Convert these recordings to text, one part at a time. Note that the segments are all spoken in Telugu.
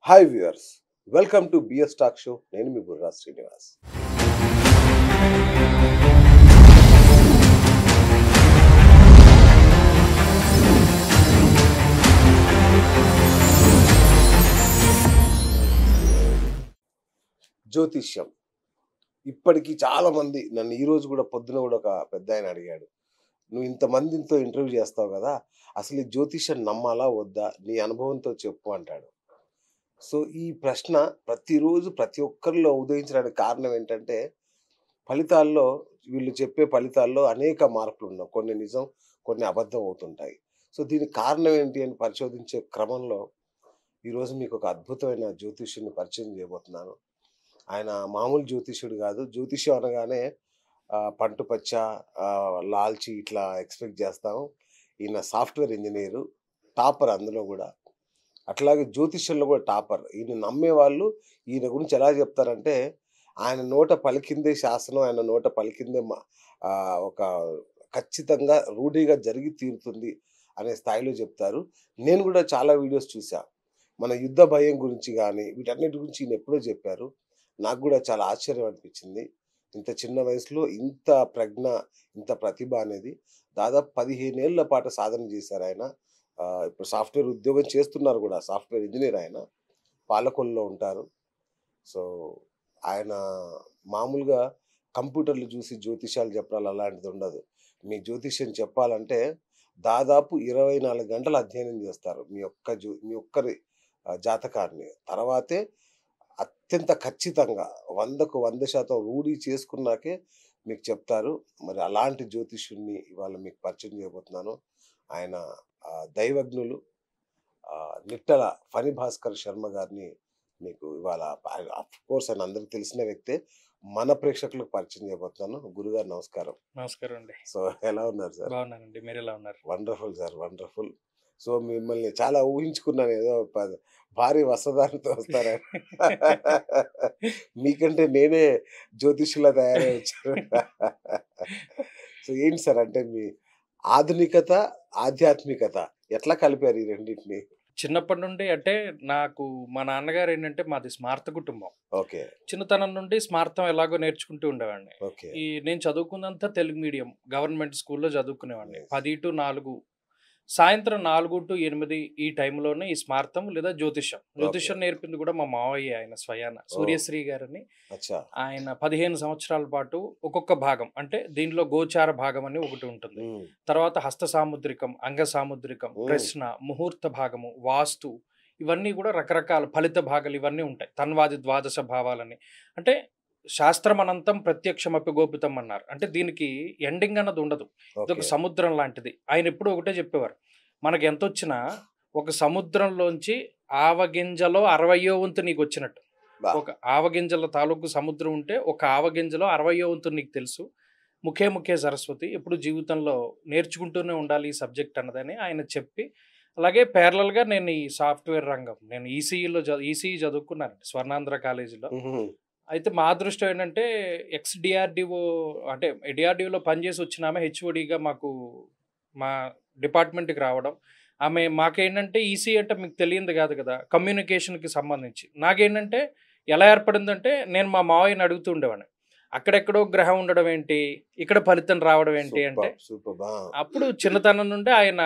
Hi viewers, welcome to BS talk show. నేను మీ బుర్రా శ్రీనివాస్. జ్యోతిష్యం ఇప్పటికీ చాలా మంది నన్ను ఈ రోజు కూడా పొద్దున కూడా ఒక పెద్ద ఆయన అడిగాడు, నువ్వు ఇంతమందితో ఇంటర్వ్యూ చేస్తావు కదా, అసలు ఈ జ్యోతిష్యం నమ్మాలా వద్దా, నీ అనుభవంతో చెప్పు అంటాడు. సో ఈ ప్రశ్న ప్రతిరోజు ప్రతి ఒక్కరిలో ఉదయించడానికి కారణం ఏంటంటే, ఫలితాల్లో వీళ్ళు చెప్పే ఫలితాల్లో అనేక మార్పులు ఉన్నాయి. కొన్ని నిజం, కొన్ని అబద్ధం అవుతుంటాయి. సో దీనికి కారణం ఏంటి అని పరిశోధించే క్రమంలో ఈరోజు మీకు ఒక అద్భుతమైన జ్యోతిష్యుని పరిచయం చేయబోతున్నాను. ఆయన మామూలు జ్యోతిష్యుడు కాదు. జ్యోతిష్యం అనగానే పంటుపచ్చ, లాల్చి ఇట్లా ఎక్స్పెక్ట్ చేస్తాము. ఈయన సాఫ్ట్వేర్ ఇంజనీరు, టాపర్ అందులో కూడా. అట్లాగే జ్యోతిష్యంలో కూడా టాపర్. ఈయన నమ్మే వాళ్ళు ఈయన గురించి ఎలా చెప్తారంటే, ఆయన నోట పలికిందే శాసనం, ఆయన నోట పలికిందే ఒక ఖచ్చితంగా రూఢిగా జరిగి తీరుతుంది అనే స్థాయిలో చెప్తారు. నేను కూడా చాలా వీడియోస్ చూసా. మన యుద్ధ భయం గురించి కానీ వీటన్నిటి గురించి ఈయన ఎప్పుడో చెప్పారు. నాకు కూడా చాలా ఆశ్చర్యం అనిపించింది. ఇంత చిన్న వయసులో ఇంత ప్రజ్ఞ, ఇంత ప్రతిభ అనేది. దాదాపు 15 ఏళ్ల పాటు సాధన చేశారు ఆయన. ఇప్పుడు సాఫ్ట్వేర్ ఉద్యోగం చేస్తున్నారు కూడా. సాఫ్ట్వేర్ ఇంజనీర్ ఆయన. పాలకొల్లో ఉంటారు. సో ఆయన మామూలుగా కంప్యూటర్లు చూసి జ్యోతిష్యాలు చెప్పాలి అలాంటిది ఉండదు. మీ జ్యోతిష్యం చెప్పాలంటే దాదాపు 24 గంటలు అధ్యయనం చేస్తారు మీ ఒక్కరి జాతకాన్ని. తర్వాతే అత్యంత ఖచ్చితంగా 100కు 100% రూఢి చేసుకున్నాకే మీకు చెప్తారు. మరి అలాంటి జ్యోతిష్యుడిని ఇవాళ మీకు పరిచయం చేయబోతున్నాను. ఆయన దైవజ్ఞులు నిట్టల ఫణి భాస్కర్ శర్మ గారిని మీకు ఇవాళ, కోర్స్ ఆయన అందరికి తెలిసిన వ్యక్తే, మన ప్రేక్షకులకు పరిచయం చేయబోతున్నాను. గురుగారు నమస్కారం. నమస్కారం అండి. సో ఎలా ఉన్నారు సార్? బాగున్నానండి, మీరు ఎలా ఉన్నారు? Wonderful sir, wonderful. సో మిమ్మల్ని చాలా ఊహించుకున్నాను, ఏదో భారీ వస్త్రధారణతో వస్తారని. మీకంటే నేనే జ్యోతిష్యులా తయారై వచ్చాను. సో ఏంటి సార్, అంటే మీ ఆధునికత, ఆధ్యాత్మికత ఎట్లా కలిపారు ఈ రెండింటిని? చిన్నప్పటి నుండి అంటే నాకు మా నాన్నగారు ఏంటంటే మాది స్మార్త కుటుంబం. ఓకే. చిన్నతనం నుండి స్మార్తం ఎలాగో నేర్చుకుంటూ ఉండేవాడిని. ఓకే. నేను చదువుకున్నంత తెలుగు మీడియం గవర్నమెంట్ స్కూల్లో చదువుకునేవాడిని. Yes. 10 to 4, సాయంత్రం 4 to 8 ఈ టైంలోనే ఈ స్మార్తం లేదా జ్యోతిష్యం నేర్పింది కూడా మా మావయ్య, ఆయన స్వయాన సూర్యశ్రీ గారని. అచ్చా. ఆయన 15 సంవత్సరాల పాటు ఒక్కొక్క భాగం, అంటే దీనిలో గోచార భాగం అని ఒకటి ఉంటుంది. తర్వాత హస్త సాముద్రికం, అంగ సాముద్రికం, ప్రశ్న, ముహూర్త భాగము, వాస్తు, ఇవన్నీ కూడా రకరకాల ఫలిత భాగాలు ఇవన్నీ ఉంటాయి. తన్వాది ద్వాదశ భావాలని. అంటే శాస్త్రం అనంతం ప్రత్యక్షమపి గోపితం అన్నారు. అంటే దీనికి ఎండింగ్ అన్నది ఉండదు. ఇదొక సముద్రం లాంటిది. ఆయన ఎప్పుడు ఒకటే చెప్పేవారు, మనకి ఎంత వచ్చినా ఒక సముద్రంలోంచి ఆవగింజలో 60వ వంతు నీకు వచ్చినట్టు. ఒక ఆవగింజల తాలూకు సముద్రం ఉంటే ఒక ఆవగింజలో 60వ వంతు నీకు తెలుసు. ముఖే సరస్వతి, ఎప్పుడు జీవితంలో నేర్చుకుంటూనే ఉండాలి ఈ సబ్జెక్ట్ అన్నదని ఆయన చెప్పి, అలాగే ప్యారలల్గా నేను ఈ సాఫ్ట్వేర్ రంగం, నేను ఈసీఈ చదువుకున్నానండి స్వర్ణాంధ్ర కాలేజీలో. అయితే మా అదృష్టం ఏంటంటే డిఆర్డిఓ, అంటే డిఆర్డిఓలో పనిచేసి వచ్చిన ఆమె హెచ్ఓడిగా మాకు మా డిపార్ట్మెంట్కి రావడం. ఆమె మాకేంటంటే ఈసీ అంటే మీకు తెలియదు కాదు కదా, కమ్యూనికేషన్కి సంబంధించి. నాకేంటంటే ఎలా ఏర్పడిందంటే, నేను మా మావయ్యని అడుగుతూ ఉండేవాడిని, అక్కడెక్కడో గ్రహం ఉండడం ఏంటి, ఇక్కడ ఫలితం రావడం ఏంటి అంటే, అప్పుడు చిన్నతనం నుండి ఆయన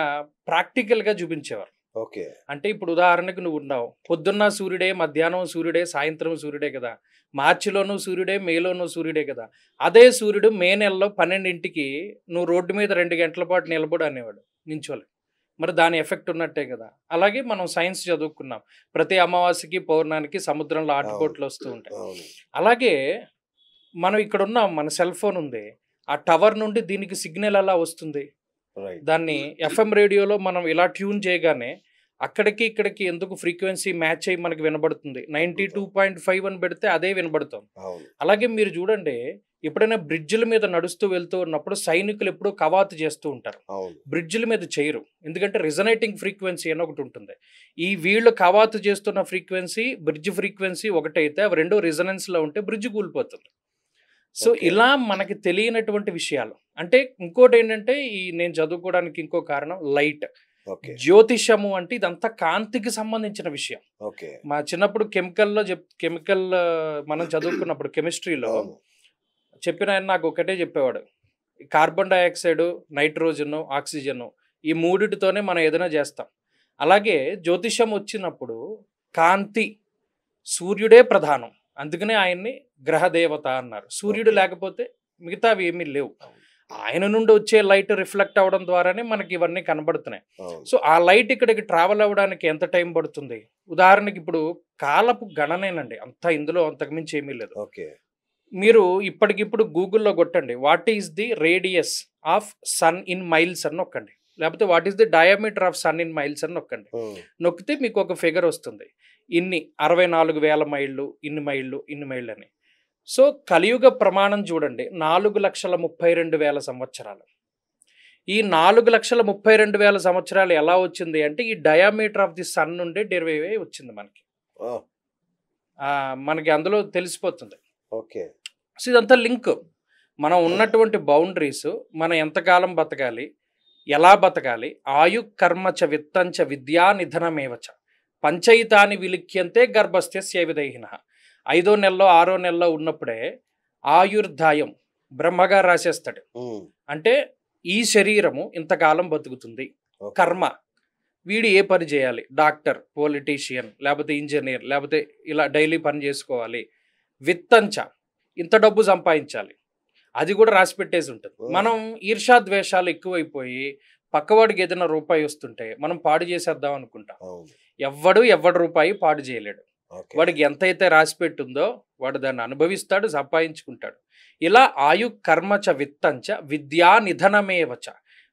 ప్రాక్టికల్గా చూపించేవారు. ఓకే. అంటే ఇప్పుడు ఉదాహరణకు నువ్వు ఉన్నావు, పొద్దున్న సూర్యుడే, మధ్యాహ్నం సూర్యుడే, సాయంత్రం సూర్యుడే కదా, మార్చిలోనూ సూర్యుడే, మేలోనూ సూర్యుడే కదా. అదే సూర్యుడు మే నెలలో 12ంటికి నువ్వు రోడ్డు మీద 2 గంటల పాటు నిలబడి అనేవాడు, నించోలే. మరి దాని ఎఫెక్ట్ ఉన్నట్టే కదా. అలాగే మనం సైన్స్ చదువుకున్నాం, ప్రతి అమావాస్యకి పౌర్ణానికి సముద్రంలో ఆటుపోట్లు వస్తూ ఉంటాయి. అలాగే మనం ఇక్కడ ఉన్నాం, మన సెల్ ఫోన్ ఉంది, ఆ టవర్ నుండి దీనికి సిగ్నల్ ఎలా వస్తుంది? దాన్ని ఎఫ్ఎం రేడియోలో మనం ఇలా ట్యూన్ చేయగానే అక్కడికి ఇక్కడికి ఎందుకు ఫ్రీక్వెన్సీ మ్యాచ్ అయ్యి మనకి వినబడుతుంది. 92.5 అని పెడితే అదే వినబడుతుంది. అలాగే మీరు చూడండి, ఎప్పుడైనా బ్రిడ్జిల మీద నడుస్తూ వెళ్తూ ఉన్నప్పుడు సైనికులు ఎప్పుడూ కవాతు చేస్తూ ఉంటారు, బ్రిడ్జిల మీద చేయరు. ఎందుకంటే రిజనేటింగ్ ఫ్రీక్వెన్సీ అని ఒకటి ఉంటుంది. ఈ వీళ్ళు కవాతు చేస్తున్న ఫ్రీక్వెన్సీ, బ్రిడ్జ్ ఫ్రీక్వెన్సీ ఒకటైతే అవి రెండో రిజనెన్స్లో ఉంటే బ్రిడ్జ్ కూలిపోతుంది. సో ఇలా మనకి తెలియనటువంటి విషయాలు. అంటే ఇంకోటి ఏంటంటే, నేను చదువుకోవడానికి ఇంకో కారణం లైట్. ఓకే. జ్యోతిషము అంటే ఇదంతా కాంతికి సంబంధించిన విషయం. ఓకే. మా చిన్నప్పుడు కెమికల్ మనం చదువుకున్నప్పుడు కెమిస్ట్రీలో అవును. చెప్పిన ఆయన నాకు ఒకటే చెప్పేవాడు. కార్బన్ డయాక్సైడ్, నైట్రోజన్, ఆక్సిజన్ ఈ మూడిటితోనే మనం ఏదైనా చేస్తాం. అలాగే జ్యోతిషం వచ్చినప్పుడు కాంతి, సూర్యుడే ప్రధానం. అందుకనే ఆయన్ని గ్రహదేవత అన్నారు. సూర్యుడు ఓకే. లేకపోతే మిగతావి ఏమీ లేవు. అవును. ఆయన నుండి వచ్చే లైట్ రిఫ్లెక్ట్ అవ్వడం ద్వారానే మనకి ఇవన్నీ కనబడుతున్నాయి. అవును. సో ఆ లైట్ ఇక్కడికి ట్రావెల్ అవ్వడానికి ఎంత టైం పడుతుంది? ఉదాహరణకి ఇప్పుడు కాలపు గణనేనండి. అంతా ఇందులో అంతకుమించి ఏమీ లేదు. ఓకే. మీరు ఇప్పటికిప్పుడు గూగుల్‌లో కొట్టండి. What is the radius of sun in miles అని నొక్కండి. లేకపోతే what is the diameter of sun in miles అని నొక్కండి. నొక్కితే మీకు ఒక ఫిగర్ వస్తుంది. ఇన్ని 64,000 మైళ్ళు, ఇన్ని మైళ్ళు, ఇన్ని మైళ్ళు అని. సో కలియుగ ప్రమాణం చూడండి 4,32,000 సంవత్సరాలు. ఈ 4,32,000 సంవత్సరాలు ఎలా వచ్చింది అంటే ఈ డయామీటర్ ఆఫ్ ది సన్ నుండే డెరివేవ్ అయ్యి వచ్చింది మనకి. మనకి అందులో తెలిసిపోతుంది. ఓకే. సో ఇదంతా లింక్. మనం ఉన్నటువంటి బౌండరీస్, మనం ఎంతకాలం బతకాలి, ఎలా బతకాలి, ఆయు కర్మచ విత్తంచ విద్యా నిధనమేవచ పంచయితాని విలిఖ్యంతే గర్భస్థ్య విదైహిన. 5వ నెలలో 6వ నెలలో ఉన్నప్పుడే ఆయుర్దాయం బ్రహ్మగా రాసేస్తాడు. అంటే ఈ శరీరము ఇంతకాలం బతుకుతుంది. కర్మ వీడు ఏ పని చేయాలి, డాక్టర్, పొలిటీషియన్, లేకపోతే ఇంజనీర్, లేకపోతే ఇలా డైలీ పని చేసుకోవాలి. విత్తంచ ఇంత డబ్బు సంపాదించాలి, అది కూడా రాసి పెట్టేసి ఉంటుంది. మనం ఈర్ష్యాద్వేషాలు ఎక్కువైపోయి పక్కవాడికి ఏదైనా రూపాయి వస్తుంటే మనం పాడు చేసేద్దాం అనుకుంటాం. ఎవడు రూపాయి పాడు చేయలేడు. వాడికి ఎంతైతే రాసి పెట్టుందో వాడు దాన్ని అనుభవిస్తాడు, సంపాదించుకుంటాడు. ఇలా ఆయు కర్మచ విత్తంచ విద్యా నిధనమేవచ.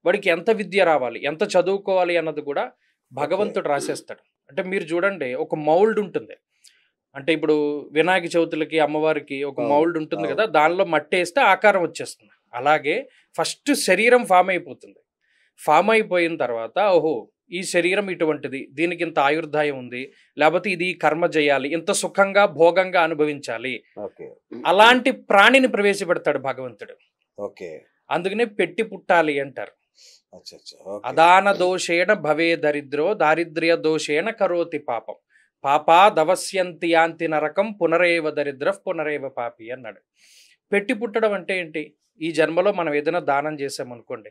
వాడికి ఎంత విద్య రావాలి, ఎంత చదువుకోవాలి అన్నది కూడా భగవంతుడు రాసేస్తాడు. అంటే మీరు చూడండి, ఒక మౌల్డ్ ఉంటుంది. అంటే ఇప్పుడు వినాయక చవితులకి అమ్మవారికి ఒక మౌల్డ్ ఉంటుంది కదా, దానిలో మట్టి వేస్తే ఆకారం వచ్చేస్తుంది. అలాగే ఫస్ట్ శరీరం ఫామ్ అయిపోతుంది. ఫామ్ అయిపోయిన తర్వాత ఓహో ఈ శరీరం ఇటువంటిది, దీనికి ఇంత ఆయుర్దాయం ఉంది, లేకపోతే ఇది కర్మ చేయాలి, ఇంత సుఖంగా భోగంగా అనుభవించాలి. అలాంటి ప్రాణిని ప్రవేశపెడతాడు భగవంతుడు. అందుకనే పెట్టి పుట్టాలి అంటారు. అదాన దోషేణ భవే దరిద్రో దారిద్ర్య దోషేణ కరోతి పాపం పాపా దవస్యంతి యాంతి నరకం పునరేవ దరిద్ర పునరేవ పాపి అన్నాడు. పెట్టి పుట్టడం అంటే ఏంటి? ఈ జన్మలో మనం ఏదైనా దానం చేసామనుకోండి,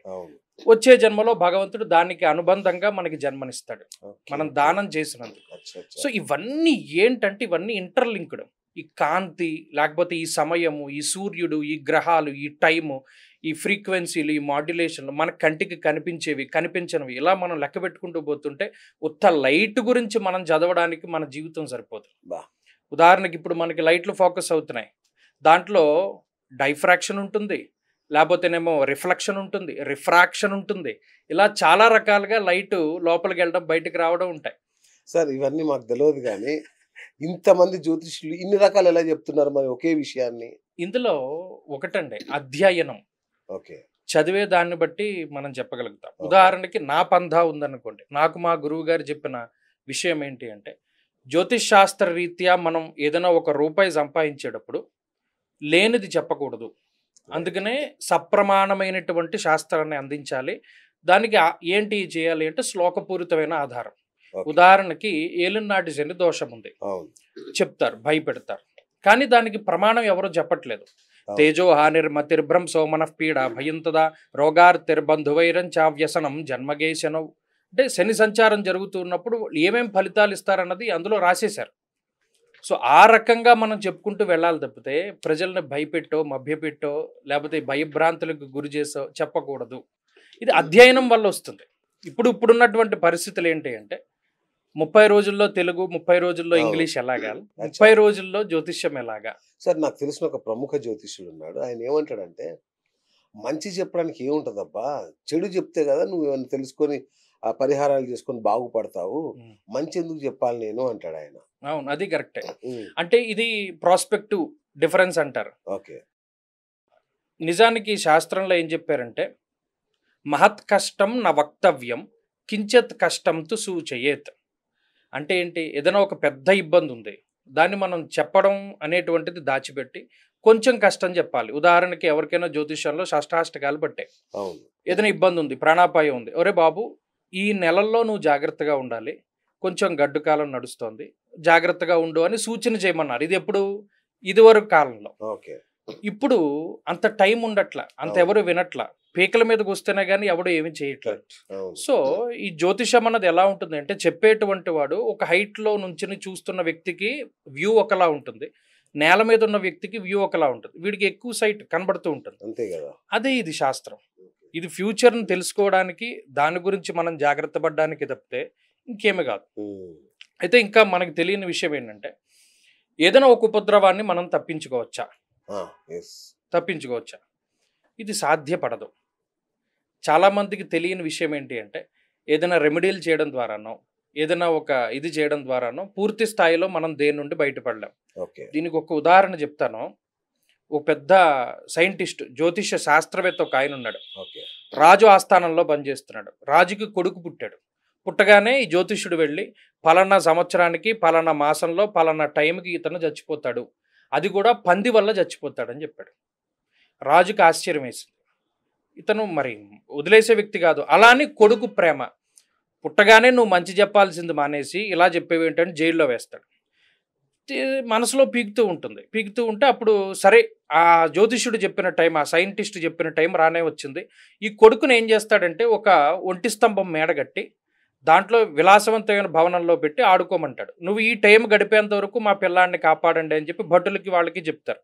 వచ్చే జన్మలో భగవంతుడు దానికి అనుబంధంగా మనకి జన్మనిస్తాడు మనం దానం చేసినందుకు. సో ఇవన్నీ ఏంటంటే ఇవన్నీ ఇంటర్లింక్డ్. ఈ కాంతి, లేకపోతే ఈ సమయము, ఈ సూర్యుడు, ఈ గ్రహాలు, ఈ టైము, ఈ ఫ్రీక్వెన్సీలు, ఈ మాడ్యులేషన్లు, మన కంటికి కనిపించేవి, కనిపించనివి, ఇలా మనం లెక్క పెట్టుకుంటూ పోతుంటే ఉత్త లైట్ గురించి మనం చదవడానికి మన జీవితం సరిపోదు. ఉదాహరణకి ఇప్పుడు మనకి లైట్లు ఫోకస్ అవుతున్నాయి, దాంట్లో డైఫ్రాక్షన్ ఉంటుంది, లేకపోతేనేమో రిఫ్లెక్షన్ ఉంటుంది, రిఫ్రాక్షన్ ఉంటుంది. ఇలా చాలా రకాలుగా లైట్ లోపలికి వెళ్ళడం, బయటకు రావడం ఉంటాయి. సార్ ఇవన్నీ మాకు తెలియదు, కానీ ఇంతమంది జ్యోతిష్యులు ఇన్ని రకాలు ఎలా చెప్తున్నారు మరి ఒకే విషయాన్ని? ఇందులో ఒకటండి అధ్యయనం. చదివే దాన్ని బట్టి మనం చెప్పగలుగుతాం. ఉదాహరణకి నా పంధా ఉందనుకోండి, నాకు మా గురువు గారు చెప్పిన విషయం ఏంటి అంటే, జ్యోతిష్ శాస్త్ర రీత్యా మనం ఏదైనా ₹1 సంపాదించేటప్పుడు లేనిది చెప్పకూడదు. అందుకనే సప్రమాణమైనటువంటి శాస్త్రాన్ని అందించాలి. దానికి ఏంటి చేయాలి అంటే శ్లోకపూరితమైన ఆధారం. ఉదాహరణకి ఏలినాటి శని దోషం ఉంది చెప్తారు, భయపెడతారు, కానీ దానికి ప్రమాణం ఎవరో చెప్పట్లేదు. తేజో హానిర్మతిర్భ్రంశో మనఃపీడ భయంతదా రోగార్తిర్బంధువైరం చావ్యసనం జన్మగేశనం. అంటే శని సంచారం జరుగుతున్నప్పుడు ఏమేం ఫలితాలు ఇస్తారన్నది అందులో రాసేశారు. సో ఆ రకంగా మనం చెప్పుకుంటూ వెళ్ళాలి తప్పితే ప్రజల్ని భయపెట్టో, మభ్యపెట్టో, లేకపోతే భయభ్రాంతులకు గురి చేసో చెప్పకూడదు. ఇది అధ్యయనం వల్ల వస్తుంది. ఇప్పుడున్నటువంటి పరిస్థితులు ఏంటి అంటే 30 రోజుల్లో తెలుగు, 30 రోజుల్లో ఇంగ్లీష్ ఎలాగా, 30 రోజుల్లో జ్యోతిష్యం ఎలాగా. సార్ నాకు తెలిసిన ఒక ప్రముఖ జ్యోతిష్యుడు ఉన్నాడు. ఆయన ఏమంటాడంటే, మంచి చెప్పడానికి ఏముంటదబ్బా, చెడు చెప్తే కదా నువ్వు ఏమైనా తెలుసుకొని ఆ పరిహారాలు చేసుకొని బాగుపడతావు, మంచి ఎందుకు చెప్పాలి నేను అంటాడు ఆయన. అవును, అది కరెక్టే. అంటే ఇది ప్రాస్పెక్టివ్ డిఫరెన్స్ అంటారు. నిజానికి శాస్త్రంలో ఏం చెప్పారంటే, మహత్ కష్టం న వక్తవ్యం కించిత్ కష్టం తు సూచయేత్. అంటే ఏంటి, ఏదైనా ఒక పెద్ద ఇబ్బంది ఉంది, దాన్ని మనం చెప్పడం అనేటువంటిది దాచిపెట్టి కొంచెం కష్టం చెప్పాలి. ఉదాహరణకి ఎవరికైనా జ్యోతిష్యంలో షష్టాష్టకాలు పట్టాయి, ఏదైనా ఇబ్బంది ఉంది, ప్రాణాపాయం ఉంది, ఒరే బాబు ఈ నెలల్లో నువ్వు జాగ్రత్తగా ఉండాలి, కొంచెం గడ్డు కాలం నడుస్తోంది, జాగ్రత్తగా ఉండు అని సూచన చేయమన్నారు. ఇది ఎప్పుడు? ఇదివరకు కాలంలో. ఓకే. ఇప్పుడు అంత టైం ఉండట్లా, అంత అవును. ఎవరు వినట్లా, పీకల మీదకి వస్తేనే కానీ ఎవడు ఏమీ చేయట్లేదు. కరెక్ట్. అవును. సో ఈ జ్యోతిషం అన్నది ఎలా ఉంటుంది అంటే, చెప్పేటువంటి వాడు ఒక హైట్లో నుంచి చూస్తున్న వ్యక్తికి వ్యూ ఒకలా ఉంటుంది, నేల మీద ఉన్న వ్యక్తికి వ్యూ ఒకలా ఉంటుంది. వీడికి ఎక్కువ సైట్ కనబడుతూ ఉంటుంది. అంతే కదా. అదే ఇది శాస్త్రం. ఇది ఫ్యూచర్ని తెలుసుకోవడానికి, దాని గురించి మనం జాగ్రత్త పడడానికి తప్పితే ఇంకేమీ కాదు. అయితే ఇంకా మనకు తెలియని విషయం ఏంటంటే, ఏదైనా ఒక ఉపద్రవాన్ని మనం తప్పించుకోవచ్చా? తప్పించుకోవచ్చా? ఇది సాధ్యపడదు. చాలామందికి తెలియని విషయం ఏంటి అంటే, ఏదైనా రెమెడీలు చేయడం ద్వారానో, ఏదైనా ఒక ఇది చేయడం ద్వారానో పూర్తి స్థాయిలో మనం దేని నుండి బయటపడలేం. దీనికి ఒక ఉదాహరణ చెప్తాను. ఒక పెద్ద సైంటిస్ట్, జ్యోతిష శాస్త్రవేత్త ఒక ఆయన ఉన్నాడు. రాజు ఆస్థానంలో పనిచేస్తున్నాడు. రాజుకి కొడుకు పుట్టాడు. పుట్టగానే ఈ జ్యోతిష్యుడు వెళ్ళి, పలానా సంవత్సరానికి పలానా మాసంలో పలానా టైంకి ఇతను చచ్చిపోతాడు, అది కూడా పంది వల్ల చచ్చిపోతాడని చెప్పాడు. రాజుకి ఆశ్చర్యం వేసింది. ఇతను మరి వదిలేసే వ్యక్తి కాదు. అలా అని కొడుకు ప్రేమ, పుట్టగానే నువ్వు మంచి చెప్పాల్సింది మానేసి ఇలా చెప్పేవి ఏంటంటే జైల్లో వేస్తాడు. మనసులో పీకుతూ ఉంటుంది. పీకుతూ ఉంటే అప్పుడు సరే, ఆ జ్యోతిష్యుడు చెప్పిన టైం, ఆ సైంటిస్ట్ చెప్పిన టైం రానే వచ్చింది. ఈ కొడుకుని ఏం చేస్తాడంటే, ఒక ఒంటి స్తంభం మేడగట్టి దాంట్లో విలాసవంతమైన భవనంలో పెట్టి ఆడుకోమంటాడు. నువ్వు ఈ టైం గడిపేంత వరకు మా పిల్లాడిని కాపాడండి అని చెప్పి భటులకి వాళ్ళకి చెప్తారు.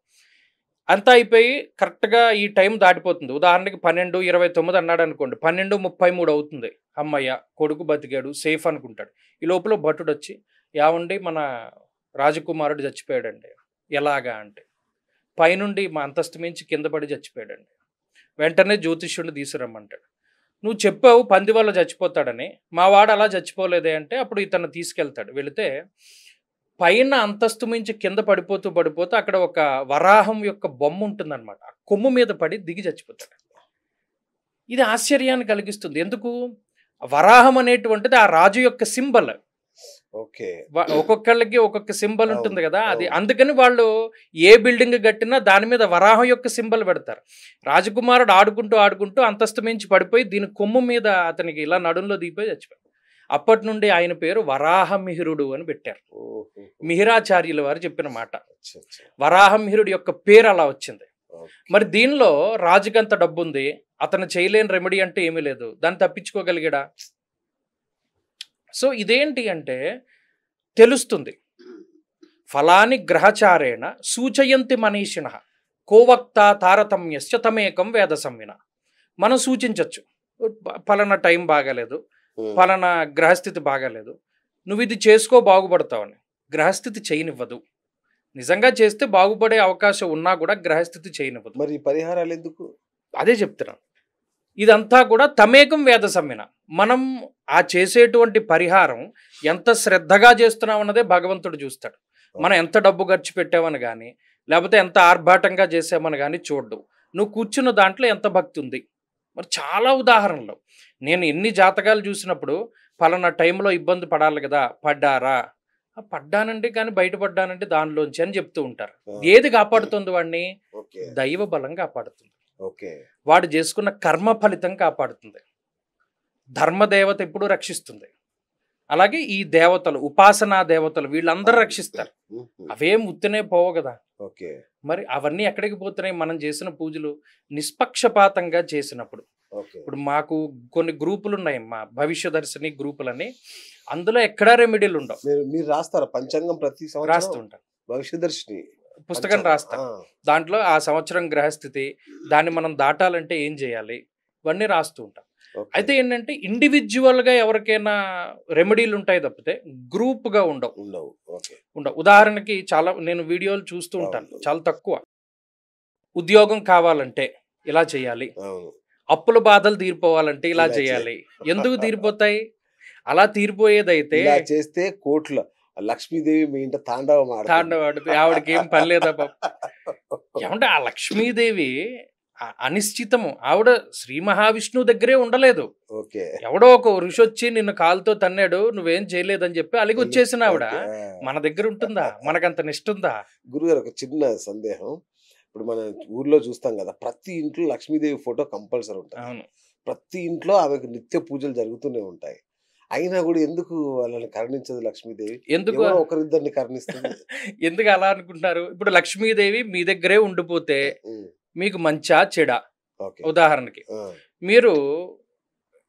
అంతా అయిపోయి కరెక్ట్గా ఈ టైం దాటిపోతుంది. ఉదాహరణకి 12:29 అన్నాడు అనుకోండి, 12:33 అవుతుంది. అమ్మయ్య, కొడుకు బతికాడు, సేఫ్ అనుకుంటాడు. ఈ లోపల భటుడు వచ్చి, యావండి మన రాజకుమారుడు చచ్చిపోయాడండి. ఎలాగా అంటే, పైనుండి మా అంతస్తు మించి కింద పడి చచ్చిపోయాడండి. వెంటనే జ్యోతిష్యుడిని తీసుకురమ్మంటాడు. నువ్వు చెప్పావు పంది వల్ల చచ్చిపోతాడని, మా వాడు అలా చచ్చిపోలేదే అంటే అప్పుడు ఇతను తీసుకెళ్తాడు. వెళితే పైన అంతస్తు మించి కింద పడిపోతూ పడిపోతూ అక్కడ ఒక వరాహం యొక్క బొమ్మ ఉంటుందన్నమాట. ఆ కొమ్ము మీద పడి దిగి చచ్చిపోతాడు. ఇది ఆశ్చర్యాన్ని కలిగిస్తుంది. ఎందుకు? వరాహం అనేటువంటిది ఆ రాజు యొక్క సింబల్. ఒక్కొక్కళ్ళకి ఒక్కొక్క సింబల్ ఉంటుంది కదా, అది అందుకని వాళ్ళు ఏ బిల్డింగ్ కట్టినా దాని మీద వరాహం యొక్క సింబల్ పెడతారు. రాజకుమారుడు ఆడుకుంటూ ఆడుకుంటూ అంతస్తు మించి పడిపోయి దీని కొమ్ము మీద అతనికి ఇలా నడుంలో దిగిపోయి చచ్చిపోయాడు. అప్పటి నుండి ఆయన పేరు వరాహమిహిరుడు అని పెట్టారు. మిహిరాచార్యుల వారు చెప్పిన మాట. వరాహమిహిరుడు యొక్క పేరు అలా వచ్చింది. మరి దీనిలో రాజుకంత డబ్బు ఉంది, అతను చేయలేని రెమెడీ అంటే ఏమీ లేదు, దాన్ని తప్పించుకోగలిగాడా? సో ఇదేంటి అంటే తెలుస్తుంది. ఫలాని గ్రహచారేణ సూచయంతి మనీషిణ కోవక్త తారతమ్యస్య తమేకం వేద సంవిన. మనం సూచించవచ్చు, ఫలానా టైం బాగాలేదు, ఫలానా గ్రహస్థితి బాగాలేదు, నువ్వు ఇది చేసుకో బాగుపడతావని. గ్రహస్థితి చేయనివ్వదు. నిజంగా చేస్తే బాగుపడే అవకాశం ఉన్నా కూడా గ్రహస్థితి చేయనివ్వదు. మరి పరిహారాలు ఎందుకు? అదే చెప్తున్నాను. ఇదంతా కూడా తమేకం వేద సంవిన. మనం ఆ చేసేటువంటి పరిహారం ఎంత శ్రద్ధగా చేస్తున్నాం అన్నదే భగవంతుడు చూస్తాడు. మనం ఎంత డబ్బు ఖర్చు పెట్టామని కానీ, లేకపోతే ఎంత ఆర్భాటంగా చేసామని కానీ చూడ్డు. నువ్వు కూర్చున్న దాంట్లో ఎంత భక్తి ఉంది. మరి చాలా ఉదాహరణలు నేను ఎన్ని జాతకాలు చూసినప్పుడు, పలానా టైంలో ఇబ్బంది పడాలి కదా, పడ్డారా? పడ్డానండి, కానీ బయటపడ్డానంటే దానిలోంచి అని చెప్తూ ఉంటారు. ఏది కాపాడుతుంది వాడిని? దైవ బలం కాపాడుతుంది. వాడు చేసుకున్న కర్మ ఫలితం కాపాడుతుంది. ధర్మదేవత ఎప్పుడు రక్షిస్తుంది. అలాగే ఈ దేవతలు, ఉపాసనా దేవతలు, వీళ్ళందరూ రక్షిస్తారు. అవేం ఉత్తనే పోవు కదా. మరి అవన్నీ ఎక్కడికి పోతున్నాయి? మనం చేసిన పూజలు నిష్పక్షపాతంగా చేసినప్పుడు. ఇప్పుడు మాకు కొన్ని గ్రూపులు ఉన్నాయి, మా భవిష్యదర్శిని గ్రూపులని. అందులో ఎక్కడా రెమెడీలు ఉండవు. మీరు రాస్తారా పంచాంగం? ప్రతి సంవత్సరం రాస్తుంటాను. భవిష్యదర్శిని పుస్తకం రాస్తాను. దాంట్లో ఆ సంవత్సరం గ్రహస్థితి, దాన్ని మనం దాటాలంటే ఏం చేయాలి, ఇవన్నీ రాస్తూ ఉంటాం. అయితే ఏంటంటే ఇండివిజువల్గా ఎవరికైనా రెమెడీలు ఉంటాయి తప్పితే గ్రూప్గా ఉండవు. ఉదాహరణకి చాలా నేను వీడియోలు చూస్తూ ఉంటాను, చాలా తక్కువ. ఉద్యోగం కావాలంటే ఇలా చేయాలి, అప్పుల బాధలు తీరిపోవాలంటే ఇలా చేయాలి. ఎందుకు తీరిపోతాయి? అలా తీరిపోయేదైతే చేస్తే కోట్ల లక్ష్మీదేవి మీ ఇంట తాండవం ఆడుతుంది. ఆవిడకి ఏం పని లేదా పాప. ఏమంటే ఆ లక్ష్మీదేవి అనిశ్చితము. ఆవిడ శ్రీ మహావిష్ణువు దగ్గరే ఉండలేదు. ఎవడో ఒక ఋషి వచ్చి నిన్ను కాలుతో తన్నాడు, నువ్వేం చేయలేదని చెప్పి అలిగి వచ్చేసిన ఆవిడ మన దగ్గర ఉంటుందా? మనకంత నిష్టుందా? గురుగారు, ఒక చిన్న సందేహం. ఇప్పుడు మన ఊర్లో చూస్తాం కదా, ప్రతి ఇంట్లో లక్ష్మీదేవి ఫోటో కంపల్సరీ ఉంటుంది. ప్రతి ఇంట్లో ఆమెకు నిత్య పూజలు జరుగుతూనే ఉంటాయి. అయినా కూడా ఎందుకు వాళ్ళని కరుణించదు లక్ష్మీదేవి? ఎందుకు ఎవరో ఒకరిద్దరిని కరుణిస్తుంది. ఎందుకు అలా అనుకుంటున్నారు? ఇప్పుడు లక్ష్మీదేవి మీ దగ్గరే ఉండిపోతే ఉమ్, మీకు మంచా చెడా? ఓకే. ఉదాహరణకి ఆ, మీరు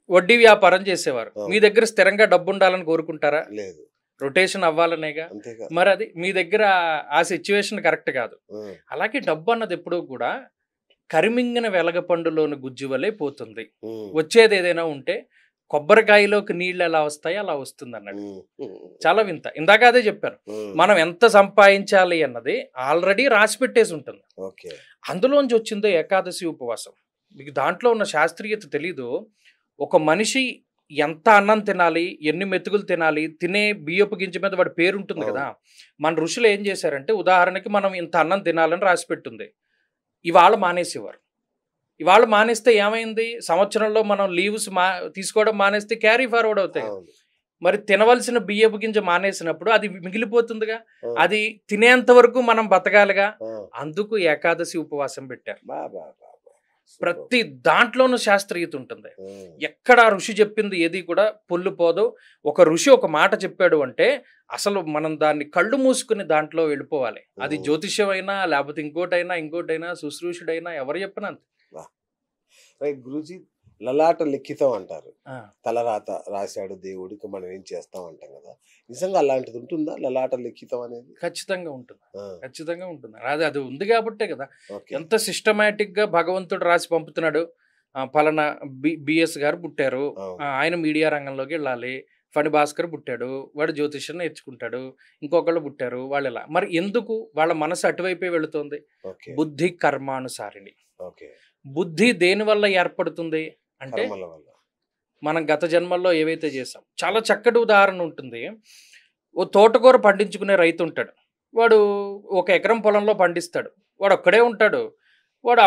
వడ్డీ వ్యాపారం చేసేవారు, మీ అవును. దగ్గర స్థిరంగా డబ్బు ఉండాలని కోరుకుంటారా? లేదు. రొటేషన్ అవ్వాలనేగా. అంతేగా. మరి అది మీ దగ్గర ఆ సిచ్యువేషన్ కరెక్ట్ కాదు. ఆ, అలాగే డబ్బు అన్నది ఎప్పుడూ కూడా కరిమింగిన వెలగపండులోని గుజ్జు వలె పోతుంది. ఉమ్, వచ్చేది ఏదైనా ఉంటే కొబ్బరికాయలోకి నీళ్ళు ఎలా వస్తాయో అలా వస్తుంది అన్నాడు. ఉమ్, ఉమ్, చాలా వింత. ఇందాక అదే చెప్పాను, ఉమ్, మనం ఎంత సంపాదించాలి అన్నది ఆల్రెడీ రాసి పెట్టేసి ఉంటుంది. ఓకే. అందులోంచి వచ్చిందో ఏకాదశి ఉపవాసం. మీకు దాంట్లో ఉన్న శాస్త్రీయత తెలీదు. ఒక మనిషి ఎంత అన్నం తినాలి, ఎన్ని మెతుకులు తినాలి, తినే బియ్యపు గింజ మీద వాడి పేరు ఉంటుంది కదా. మన ఋషులు ఏం చేశారంటే, ఉదాహరణకి మనం ఇంత అన్నం తినాలని రాసి పెట్టుంది, ఇవాళ మానేసేవారు. ఇవాళ మానేస్తే ఏమైంది? సంవత్సరంలో మనం లీవ్స్ తీసుకోవడం మానేస్తే క్యారీ ఫార్వర్డ్ అవుతాయి. అవును. మరి తినవలసిన బియ్యపు గింజ మానేసినప్పుడు అది మిగిలిపోతుందిగా. ఆ, అది తినేంత వరకు మనం బతకాలిగా. ఆ, అందుకు ఏకాదశి ఉపవాసం పెట్టారు. బా బా బా బా. సూపర్. ప్రతి దాంట్లోనూ శాస్త్రీయత ఉంటుంది. ఉమ్, ఎక్కడ ఆ ఋషి చెప్పింది ఏది కూడా పొల్లు పోదు. ఒక ఋషి ఒక మాట చెప్పాడు అంటే అసలు మనం దాన్ని కళ్ళు మూసుకుని దాంట్లో వెళ్ళిపోవాలి. అది ఉమ్. జ్యోతిష్యం అయినా, లేకపోతే ఇంకోటైనా, శుశ్రూషుడైనా, ఎవరు చెప్పినా అంతే. రైట్ గురూజీ, లలాట లిఖితం అంటారు. ఆ, తలరాత రాశాడు దేవుడికి, మనం ఏం చేస్తాం అంటాం కదా. నిజంగా అలాంటిది ఉంటుందా లలాట లిఖితం అనేది? ఖచ్చితంగా ఉంటుంది. ఆ, ఖచ్చితంగా ఉంటుంది. అది అది ఉంది కాబట్టే కదా ఓకే. ఎంత సిస్టమేటిక్ గా భగవంతుడు రాసి పంపుతున్నాడు. పలానా బిఎస్ గారు పుట్టారు, అవును. ఆయన మీడియా రంగంలోకి వెళ్ళాలి. ఫణి భాస్కర్ పుట్టాడు, వాడు జ్యోతిష్యం నేర్చుకుంటాడు. ఇంకొకళ్ళు పుట్టారు, వాళ్ళు ఇలా. మరి ఎందుకు వాళ్ళ మనసు అటువైపే వెళుతోంది? ఓకే. బుద్ధి కర్మానుసారిణి. ఓకే. బుద్ధి దేని వల్ల ఏర్పడుతుంది అంటే, కర్మల వల్ల. మనం గత జన్మల్లో ఏవైతే చేసాం. చాలా చక్కటి ఉదాహరణ ఉంటుంది. ఓ తోటకూర పండించుకునే రైతు ఉంటాడు. వాడు 1 ఎకరం పొలంలో పండిస్తాడు. వాడు ఒక్కడే ఉంటాడు. వాడు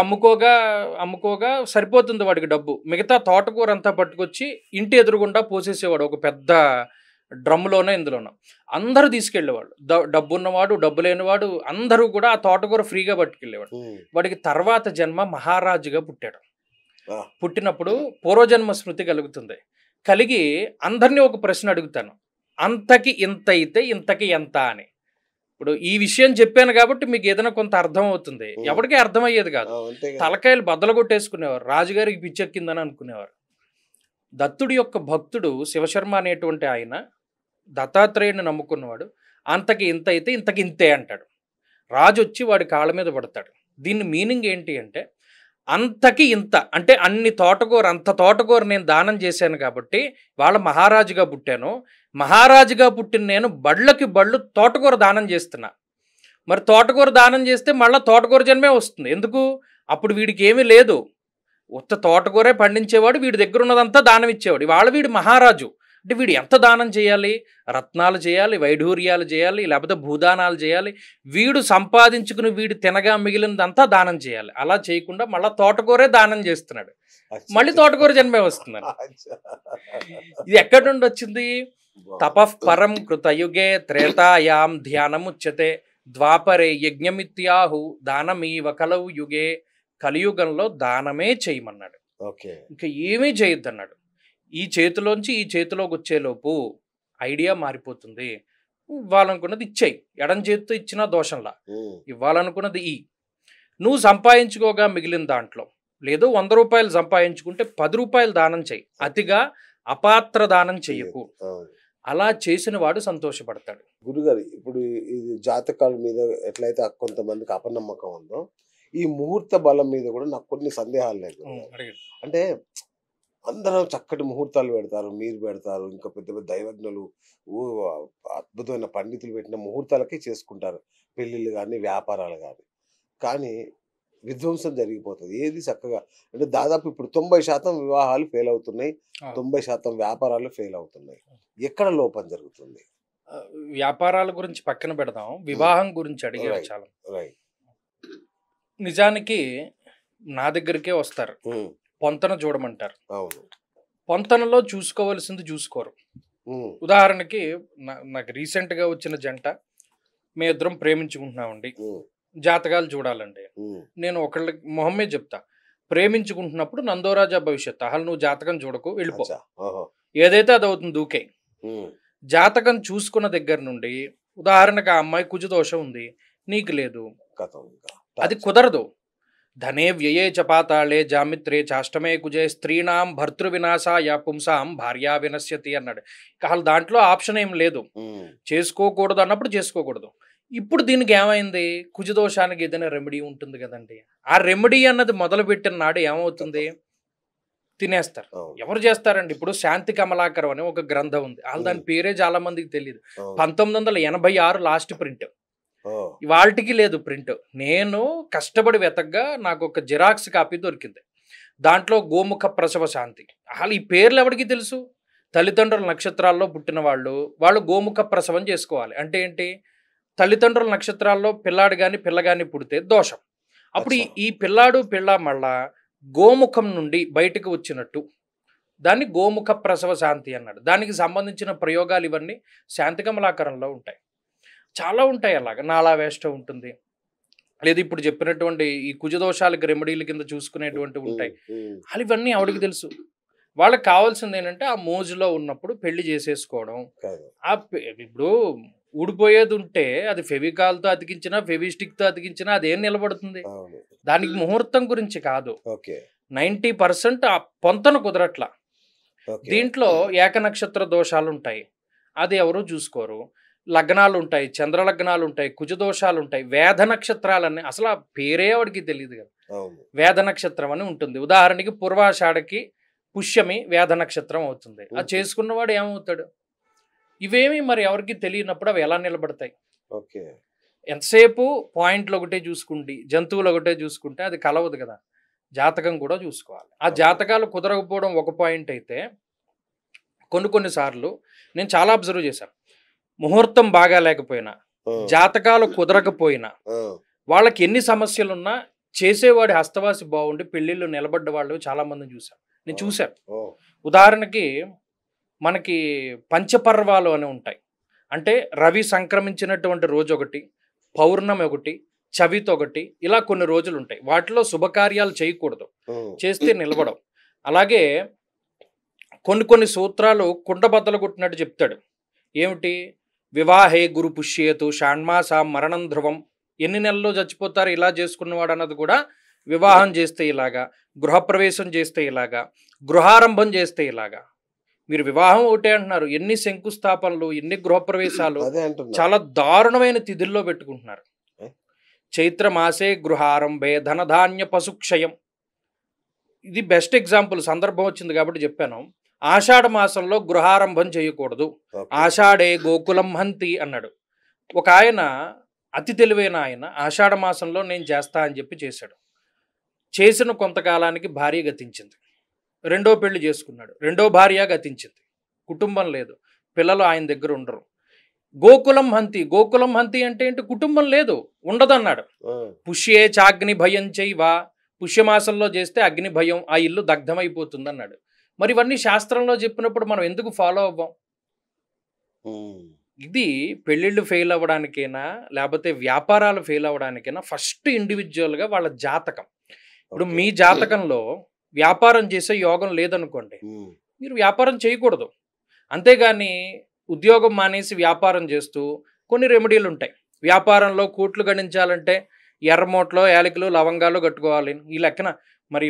అమ్ముకోగా సరిపోతుంది వాడికి డబ్బు. మిగతా తోటకూర అంతా పట్టుకొచ్చి ఇంటి ఎదురుగుండా పోసేసేవాడు, ఒక పెద్ద డ్రమ్ములోనో ఇందులోనో. అందరూ తీసుకెళ్ళేవాళ్ళు. డబ్బున్నవాడు, డబ్బు లేనివాడు అందరూ కూడా ఆ తోటకూర ఫ్రీగా పట్టుకెళ్ళేవాడు. ఉమ్, వాడికి తర్వాత జన్మ మహారాజుగా పుట్టాడు. ఆ, పుట్టినప్పుడు పూర్వజన్మ స్మృతి కలుగుతుంది. కలిగి అందరినీ ఒక ప్రశ్న అడుగుతాను, అంతకి ఇంత అయితే ఇంతకి ఎంత అని. ఇప్పుడు ఈ విషయం చెప్పాను కాబట్టి మీకు ఏదైనా కొంత అర్థం అవుతుంది. ఎవరికీ అర్థమయ్యేది కాదు. ఆ, అంతే కదా. తలకాయలు బద్దలు కొట్టేసుకునేవారు, రాజుగారికి పిచ్చెక్కిందని అనుకునేవారు. దత్తుడి యొక్క భక్తుడు శివశర్మ అనేటువంటి ఆయన దత్తాత్రేయుడిని నమ్ముకున్నవాడు. అంతకి ఇంత అయితే ఇంతకి ఇంతే అంటాడు. రాజు వచ్చి వాడి కాళ్ళ మీద పడతాడు. దీని మీనింగ్ ఏంటి అంటే, అంతకి ఇంత అంటే అంత తోటకూర నేను దానం చేశాను కాబట్టి వాళ్ళ మహారాజుగా పుట్టాను. మహారాజుగా పుట్టిన నేను బళ్ళకి బళ్ళు తోటకూర దానం చేస్తున్నా. మరి తోటకూర దానం చేస్తే మళ్ళీ తోటకూర జన్మే వస్తుంది. ఎందుకు? అప్పుడు వీడికి ఏమీ లేదు, ఉత్త తోటకూరే పండించేవాడు, వీడి దగ్గర ఉన్నదంతా దానం ఇచ్చేవాడు. ఇవాళ వీడు మహారాజు అంటే వీడు ఎంత దానం చేయాలి? రత్నాలు చేయాలి, వైఢూర్యాలు చేయాలి, లేకపోతే భూదానాలు చేయాలి. వీడు సంపాదించుకుని వీడు తినగా మిగిలినదంతా దానం చేయాలి. అలా చేయకుండా మళ్ళీ తోటకూరే దానం చేస్తున్నాడు. మళ్ళీ తోటకూర జన్మే వస్తున్నాడు. ఇది ఎక్కడి నుండి వచ్చింది? తపఃపరం కృతయుగే త్రేతాయాం ధ్యానముచ్యతే ద్వాపరే యజ్ఞమిత్యాహు దానమీవ కలవు యుగే. కలియుగంలో దానమే చేయమన్నాడు. ఓకే. ఇంకా ఏమీ చేయొద్దు అన్నాడు. ఈ చేతిలోంచి ఈ చేతిలోకి వచ్చేలోపు ఐడియా మారిపోతుంది. ఇవ్వాలనుకున్నది ఇచ్చేయి, ఎడం చేతితో ఇచ్చినా దోషంలా. ఇవ్వాలనుకున్నది నువ్వు సంపాదించుకోగా మిగిలిన దాంట్లో లేదు 100 రూపాయలు సంపాదించుకుంటే 10 రూపాయలు దానం చెయ్యి, అతిగా అపాత్ర దానం చెయ్యకు. అలా చేసిన వాడు సంతోషపడతాడు. గురుగారు, ఇప్పుడు ఇది జాతకాల మీద ఎట్లయితే కొంతమందికి అపనమ్మకం ఉందో, ఈ ముహూర్త బలం మీద కూడా నాకు కొన్ని సందేహాలు లేదు. అంటే అందరం చక్కటి ముహూర్తాలు పెడతారు, మీరు పెడతారు, ఇంకా పెద్ద పెద్ద దైవజ్ఞులు, అద్భుతమైన పండితులు పెట్టిన ముహూర్తాలకే చేసుకుంటారు పెళ్ళిళ్ళు కానీ వ్యాపారాలు కానీ. కానీ విధ్వంసం జరిగిపోతుంది ఏది చక్కగా. అంటే దాదాపు ఇప్పుడు 90% వివాహాలు ఫెయిల్ అవుతున్నాయి, 90% వ్యాపారాలు ఫెయిల్ అవుతున్నాయి. ఎక్కడ లోపం జరుగుతుంది? వ్యాపారాల గురించి పక్కన పెడదాం, వివాహం గురించి అడిగారు చాలా. రైట్. నిజానికి నా దగ్గరికే వస్తారు, పొంతన చూడమంటారు. అవును. పొంతనలో చూసుకోవలసింది చూసుకోరు. ఉదాహరణకి నాకు రీసెంట్గా వచ్చిన జంట, మీ ఇద్దరం ప్రేమించుకుంటున్నామండి, జాతకాలు చూడాలండి. నేను ఒకళ్ళకి మొహమ్మే చెప్తా, ప్రేమించుకుంటున్నప్పుడు నందోరాజా భవిష్యత్, అసలు నువ్వు జాతకం చూడకు, వెళ్ళిపో, అచ్చా. ఓహో. ఏదైతే అది అవుతుంది దూకే. ఉమ్. జాతకం చూసుకున్న దగ్గర నుండి ఉదాహరణకు ఆ అమ్మాయి కుజదోషం ఉంది, నీకు లేదు, కథం ఇంకా అది టార్చర్. కుదరదు. ధనే వ్యయే చ పాతాళే జామిత్రే చాష్టమే కుజే స్త్రీణాం భర్తృ వినాశాయ పుంసాం భార్యా వినశ్యతి అన్నాడు. అసలు దాంట్లో ఆప్షన్ ఏం లేదు, ఉమ్. చేసుకోకూడదు అన్నప్పుడు చేసుకోకూడదు. ఇప్పుడు దీనికి ఏమైంది, కుజదోషానికి ఏదైనా రెమెడీ ఉంటుంది కదండి. ఆ రెమెడీ అన్నది మొదలుపెట్టిన నాడు ఏమవుతుంది, తినేస్తారు. అవును. ఎవరు చేస్తారండి, ఇప్పుడు శాంతి కమలాకరం అని ఒక గ్రంథం ఉంది, అసలు దాని పేరే చాలా మందికి తెలియదు. అవును. 1986 లాస్ట్ ప్రింట్, ఓ. ఇవాల్టికి లేదు ప్రింట్. నేను కష్టపడి వెతగ్గా నాకు ఒక జిరాక్స్ కాపీ దొరికింది. దాంట్లో గోముఖ ప్రసవ శాంతి. అసలు ఈ పేర్లు ఎవరికి తెలుసు, తల్లిదండ్రుల నక్షత్రాల్లో పుట్టిన వాళ్ళు గోముఖ ప్రసవం చేసుకోవాలి. అంటే ఏంటి, తల్లిదండ్రుల నక్షత్రాల్లో పిల్లాడు కానీ పిల్ల కానీ పుడితే దోషం. అప్పుడు అచ్చా. ఈ పిల్లాడు పిల్ల మళ్ళా గోముఖం నుండి బయటకు వచ్చినట్టు, దాన్ని గోముఖ ప్రసవ శాంతి అన్నాడు. దానికి సంబంధించిన ప్రయోగాలు ఇవన్నీ శాంతి కమలాకరంలో ఉంటాయి. చాలా ఉంటాయి అలాగా. నాళావేష్ట ఉంటుంది, లేదు ఇప్పుడు చెప్పినటువంటి ఈ కుజదోషాలకు రెమెడీల కింద చూసుకునేటువంటివి ఉంటాయి. ఉమ్. అసలు ఇవన్నీ ఆవిడకి తెలుసు. వాళ్ళకి కావాల్సింది ఏంటంటే ఆ మోజులో ఉన్నప్పుడు పెళ్లి చేసేసుకోవడం. కాదు. ఇప్పుడు ఊడిపోయేది ఉంటే అది ఫెవికాల్తో అతికించినా ఫెవిస్టిక్తో అతికించినా అదేం నిలబడుతుంది. అవును. దానికి ముహూర్తం గురించి కాదు, ఓకే. 90% ఆ పొంతన కుదరట్లా. ఓకే. దీంట్లో ఏకనక్షత్ర దోషాలు ఉంటాయి, అది ఎవరు చూసుకోరు. లగ్నాలు ఉంటాయి, చంద్రలగ్నాలు ఉంటాయి, కుజదోషాలు ఉంటాయి, వేద నక్షత్రాలన్నీ అసలు ఆ పేరే వాడికి తెలియదు కదా. అవును. వేద నక్షత్రం అని ఉంటుంది. ఉదాహరణకి పూర్వాషాఢకి పుష్యమి వేద నక్షత్రం అవుతుంది. అది చేసుకున్నవాడు ఏమవుతాడు, ఇవేమి మరి ఎవరికి తెలియనప్పుడు అవి ఎలా నిలబడతాయి. ఓకే. ఎంతసేపు పాయింట్లు ఒకటే చూసుకుంటే, జంతువులు ఒకటే చూసుకుంటే అది కలవదు కదా. జాతకం కూడా చూసుకోవాలి. ఆ జాతకాలు కుదరకపోవడం ఒక పాయింట్ అయితే, కొన్నిసార్లు నేను చాలా అబ్జర్వ్ చేశాను, ముహూర్తం బాగా లేకపోయినా, జాతకాలు కుదరకపోయినా, వాళ్ళకి ఎన్ని సమస్యలున్నా చేసేవాడి హస్తవాసి బాగుండి పెళ్ళిళ్ళు నిలబడ్డ వాళ్ళు చాలా మందిని చూశాను, నేను చూశాను. ఉదాహరణకి మనకి పంచపర్వాలు అని ఉంటాయి. అంటే రవి సంక్రమించినటువంటి రోజు ఒకటి, పౌర్ణమి ఒకటి, చవితి ఒకటి, ఇలా కొన్ని రోజులు ఉంటాయి. వాటిలో శుభకార్యాలు చేయకూడదు, చేస్తే నిలబడవు. అలాగే కొన్ని సూత్రాలు కుండబద్దలు కొట్టినట్టు చెప్తాడు. ఏమిటి, వివాహే గురు పుష్యేతు షాణ్మాస మరణం ధ్రువం, ఎన్ని నెలల్లో చచ్చిపోతారు ఇలా చేసుకున్నవాడు అన్నది కూడా, వివాహం చేస్తే ఇలాగా, గృహప్రవేశం చేస్తే ఇలాగా, గృహారంభం చేస్తే ఇలాగా. మీరు వివాహం ఒకటే అంటున్నారు, ఎన్ని శంకుస్థాపనలు, ఎన్ని గృహప్రవేశాలు చాలా దారుణమైన తిథుల్లో పెట్టుకుంటున్నారు. చైత్రమాసే గృహారంభే ధనధాన్య పశుక్షయం, ఇది బెస్ట్ ఎగ్జాంపుల్. సందర్భం వచ్చింది కాబట్టి చెప్పాను. ఆషాఢ మాసంలో గృహారంభం చేయకూడదు, ఆషాఢే గోకులం హంతి అన్నాడు. ఒక ఆయన అతి తెలివైన ఆయన ఆషాఢ మాసంలో నేను చేస్తా అని చెప్పి చేశాడు. చేసిన కొంతకాలానికి భార్య గతించింది, రెండో పెళ్లి చేసుకున్నాడు, రెండో భార్య గతించింది, కుటుంబం లేదు, పిల్లలు ఆయన దగ్గర ఉండరు. గోకులం హంతి, గోకులం హంతి అంటే ఏంటి, కుటుంబం లేదు, ఉండదన్నాడు. పుష్యే చాగ్ని భయం చేయవా, పుష్యమాసంలో చేస్తే అగ్ని భయం, ఆ ఇల్లు దగ్ధమైపోతుంది అన్నాడు. మరి ఇవన్నీ శాస్త్రంలో చెప్పినప్పుడు మనం ఎందుకు ఫాలో అవ్వం. ఇది పెళ్ళిళ్ళు ఫెయిల్ అవ్వడానికైనా లేకపోతే వ్యాపారాలు ఫెయిల్ అవ్వడానికైనా ఫస్ట్ ఇండివిజువల్గా వాళ్ళ జాతకం. ఇప్పుడు మీ జాతకంలో వ్యాపారం చేసే యోగం లేదనుకోండి, మీరు వ్యాపారం చేయకూడదు. అంతేగాని ఉద్యోగం మానేసి వ్యాపారం చేస్తూ కొన్ని రెమెడీలు ఉంటాయి. వ్యాపారంలో కోట్లు గణించాలంటే ఎర్రమోట్లో యాలకులు లవంగాలు కట్టుకోవాలి. ఈ లెక్కన మరి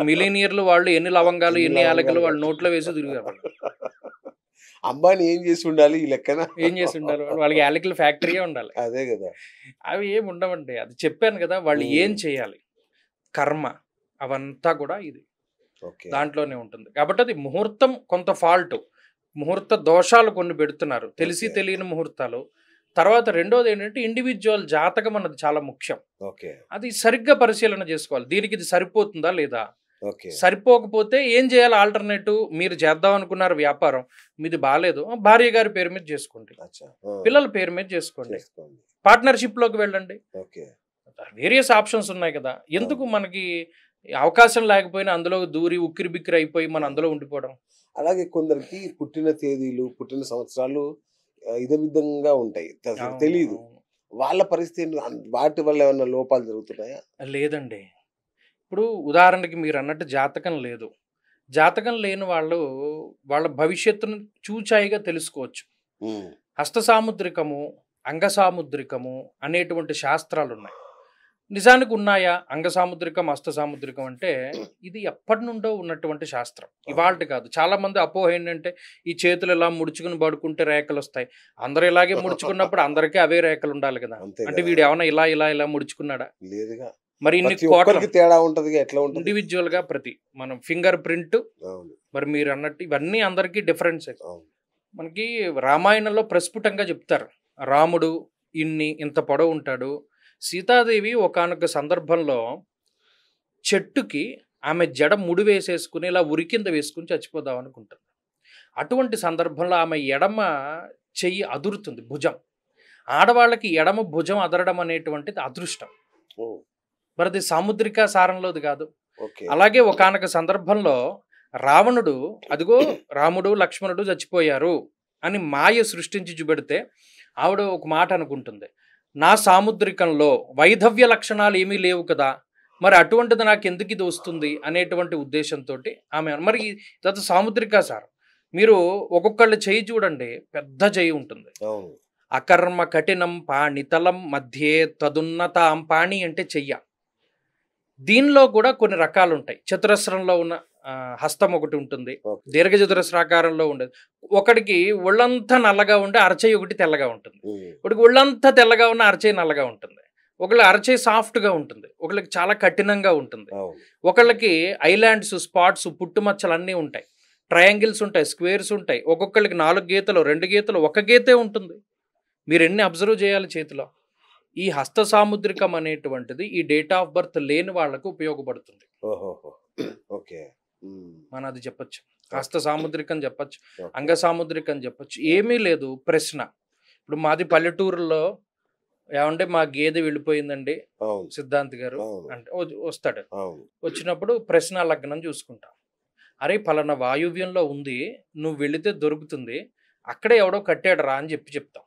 మిలీనియర్లు వాళ్ళు ఎన్ని లవంగాలు ఎన్ని యాలకులు వాళ్ళు నోట్లో వేసి తిరిగారు. అంబానీ ఏం చేసి ఉండాలి ఈ లెక్కన, ఏం చేసి ఉండాలి, వాళ్ళకి యాలకుల ఫ్యాక్టరీయే ఉండాలి. అదే కదా. అవి ఏమి ఉండవండి, అది చెప్పాను కదా. వాళ్ళు ఏం చేయాలి, కర్మ అవంతా కూడా ఇది దాంట్లోనే ఉంటుంది. కాబట్టి అది ముహూర్తం కొంత ఫాల్ట్, ముహూర్త దోషాలు కొన్ని పెడుతున్నారు, తెలిసి తెలియని ముహూర్తాలు. తర్వాత రెండోది ఏంటంటే ఇండివిజువల్ జాతకం అన్నది చాలా ముఖ్యం. అది సరిగ్గా పరిశీలన చేసుకోవాలి. దీనికి ఇది సరిపోతుందా లేదా, సరిపోకపోతే ఏం చేయాలి ఆల్టర్నేటివ్. మీరు చేద్దాం అనుకున్నారు వ్యాపారం, మీది బాగాలేదు, భార్య గారి పేరు మీద చేసుకోండి, పిల్లల పేరు మీద చేసుకోండి, పార్ట్నర్షిప్ లోకి వెళ్ళండి. వేరియస్ ఆప్షన్స్ ఉన్నాయి కదా. ఎందుకు మనకి అవకాశం లేకపోయినా అందులో దూరి ఉక్కిరి బిక్కిరి అయిపోయి మనం అందులో ఉండిపోవడం. అలాగే కొందరికి పుట్టిన తేదీలు పుట్టిన సంవత్సరాలు ఇదే విధంగా ఉంటాయి, తెలియదు. వాళ్ళ పరిస్థితి వాటి వల్ల ఏమైనా లోపాలు జరుగుతున్నాయా? లేదండి. ఇప్పుడు ఉదాహరణకి మీరు అన్నట్టు జాతకం లేదు. జాతకం లేని వాళ్ళు వాళ్ళ భవిష్యత్తును చూచాయిగా తెలుసుకోవచ్చు. ఉమ్, హస్త సాముద్రికము, అంగ సాముద్రికము అనేటువంటి శాస్త్రాలున్నాయి. నిజానికి ఉన్నాయా? అంగ సాముద్రికం, హస్త సాముద్రికం అంటే ఇది ఎప్పటినుండో ఉన్నటువంటి శాస్త్రం. ఇవాల్టి కాదు. చాలామంది అపోహ ఏంటంటే ఈ చేతులు ఇలా ముడుచుకుని పడుకుంటే రేఖలొస్తాయి. అందరూ ఇలాగే ముడుచుకున్నప్పుడు అందరికీ అవే రేఖలు ఉండాలి కదా! అంతే అంటే కదా. వీడు ఏమన్నా ఇలా ఇలా ఇలా ముడుచుకున్నాడా? లేదుగా. మరి ఇన్ని ప్రతి కోట్ల ఒక్కరికి తేడా ఉంటదిగా. ఎట్లా ఉంటది? ఇండివిజువల్‌గా మనం ఫింగర్ ప్రింట్ అవును, మరి మీరన్నట్టు ఇవన్నీ అందరికీ డిఫరెన్సే. అవును. మనకి రామాయణంలో ప్రస్ఫుటంగా చెప్తారు. రాముడు ఇంత పొడవు ఉంటాడు. సీతాదేవి ఒకానొక సందర్భంలో చెట్టుకి ఆమె జడ ముడి వేసేసుకుని ఇలా ఉరి కింద వేసుకుని చచ్చిపోదాం అనుకుంటుంది. అటువంటి సందర్భంలో ఆమె ఎడమ చెయ్యి అదురుతుంది, భుజం. ఆడవాళ్ళకి ఎడమ భుజం అదరడం అనేటువంటిది అదృష్టం. ఓ, మరి అది సాముద్రిక సారంలోది కాదు. ఓకే. అలాగే ఒకానొక సందర్భంలో రావణుడు అదిగో రాముడు లక్ష్మణుడు చచ్చిపోయారు అని మాయ సృష్టించి చూపెడితే ఆవిడ ఒక మాట అనుకుంటుంది, నా సాముద్రికంలో వైధవ్య లక్షణాలు ఏమీ లేవు కదా, మరి అటువంటిది నాకు ఎందుకు ఇది వస్తుంది అనేటువంటి ఉద్దేశంతో ఆమె మరి ఇదంతా సాముద్రిక సారం. మీరు ఒక్కొక్కళ్ళ చెయ్యి చూడండి, పెద్ద చెయ్యి ఉంటుంది. అవును, అకర్మ కఠినం పాణితలం మధ్యే తదున్నతాం. పాణి అంటే చెయ్య. దీనిలో కూడా కొన్ని రకాలు ఉంటాయి. చతురస్రంలో ఉన్న హస్తం ఒకటి ఉంటుంది, ఓకే. దీర్ఘ చతురస్రాకారంలో ఉండేది. ఒకడికి ఒళ్ళంతా నల్లగా ఉండే అరచేయి ఒకటి తెల్లగా ఉంటుంది. ఉమ్, ఒకడికి ఒళ్ళంతా తెల్లగా ఉన్న అరచేయి నల్లగా ఉంటుంది. ఒకళ్ళ అరచేయి సాఫ్ట్గా ఉంటుంది, ఒకళ్ళకి చాలా కఠినంగా ఉంటుంది. అవును, ఒకళ్ళకి ఐలాండ్స్, స్పాట్స్, పుట్టుమచ్చలు అన్నీ ఉంటాయి. ట్రయాంగిల్స్ ఉంటాయి, స్క్వేర్స్ ఉంటాయి. ఒక్కొక్కళ్ళకి 4 గీతలు, 2 గీతలు, 1 గీతే ఉంటుంది. మీరు ఎన్ని అబ్జర్వ్ చేయాలి చేతిలో. ఈ హస్త సాముద్రికం అనేటువంటిది ఈ డేట్ ఆఫ్ బర్త్ లేని వాళ్ళకు ఉపయోగపడుతుంది. ఓహోహో, ఓకే. ఉమ్, మనం అది చెప్పొచ్చు. హస్త సాముద్రికం చెప్పొచ్చు, ఓకే. అంగ సాముద్రికం చెప్పొచ్చు. ఏమీ లేదు. ప్రశ్న, ఇప్పుడు మాది పల్లెటూరులో ఏమంటే మా గేదె వెళ్ళిపోయిందండి అవును, సిద్ధాంత్ గారు అవును, అంటే వస్తాడు. అవును. వచ్చినప్పుడు ప్రశ్న లగ్నం చూసుకుంటాం. అరే పలానా వాయువ్యంలో ఉంది, నువ్వు వెళితే దొరుకుతుంది, అక్కడే ఎవడో కట్టాడు రా అని చెప్తాం.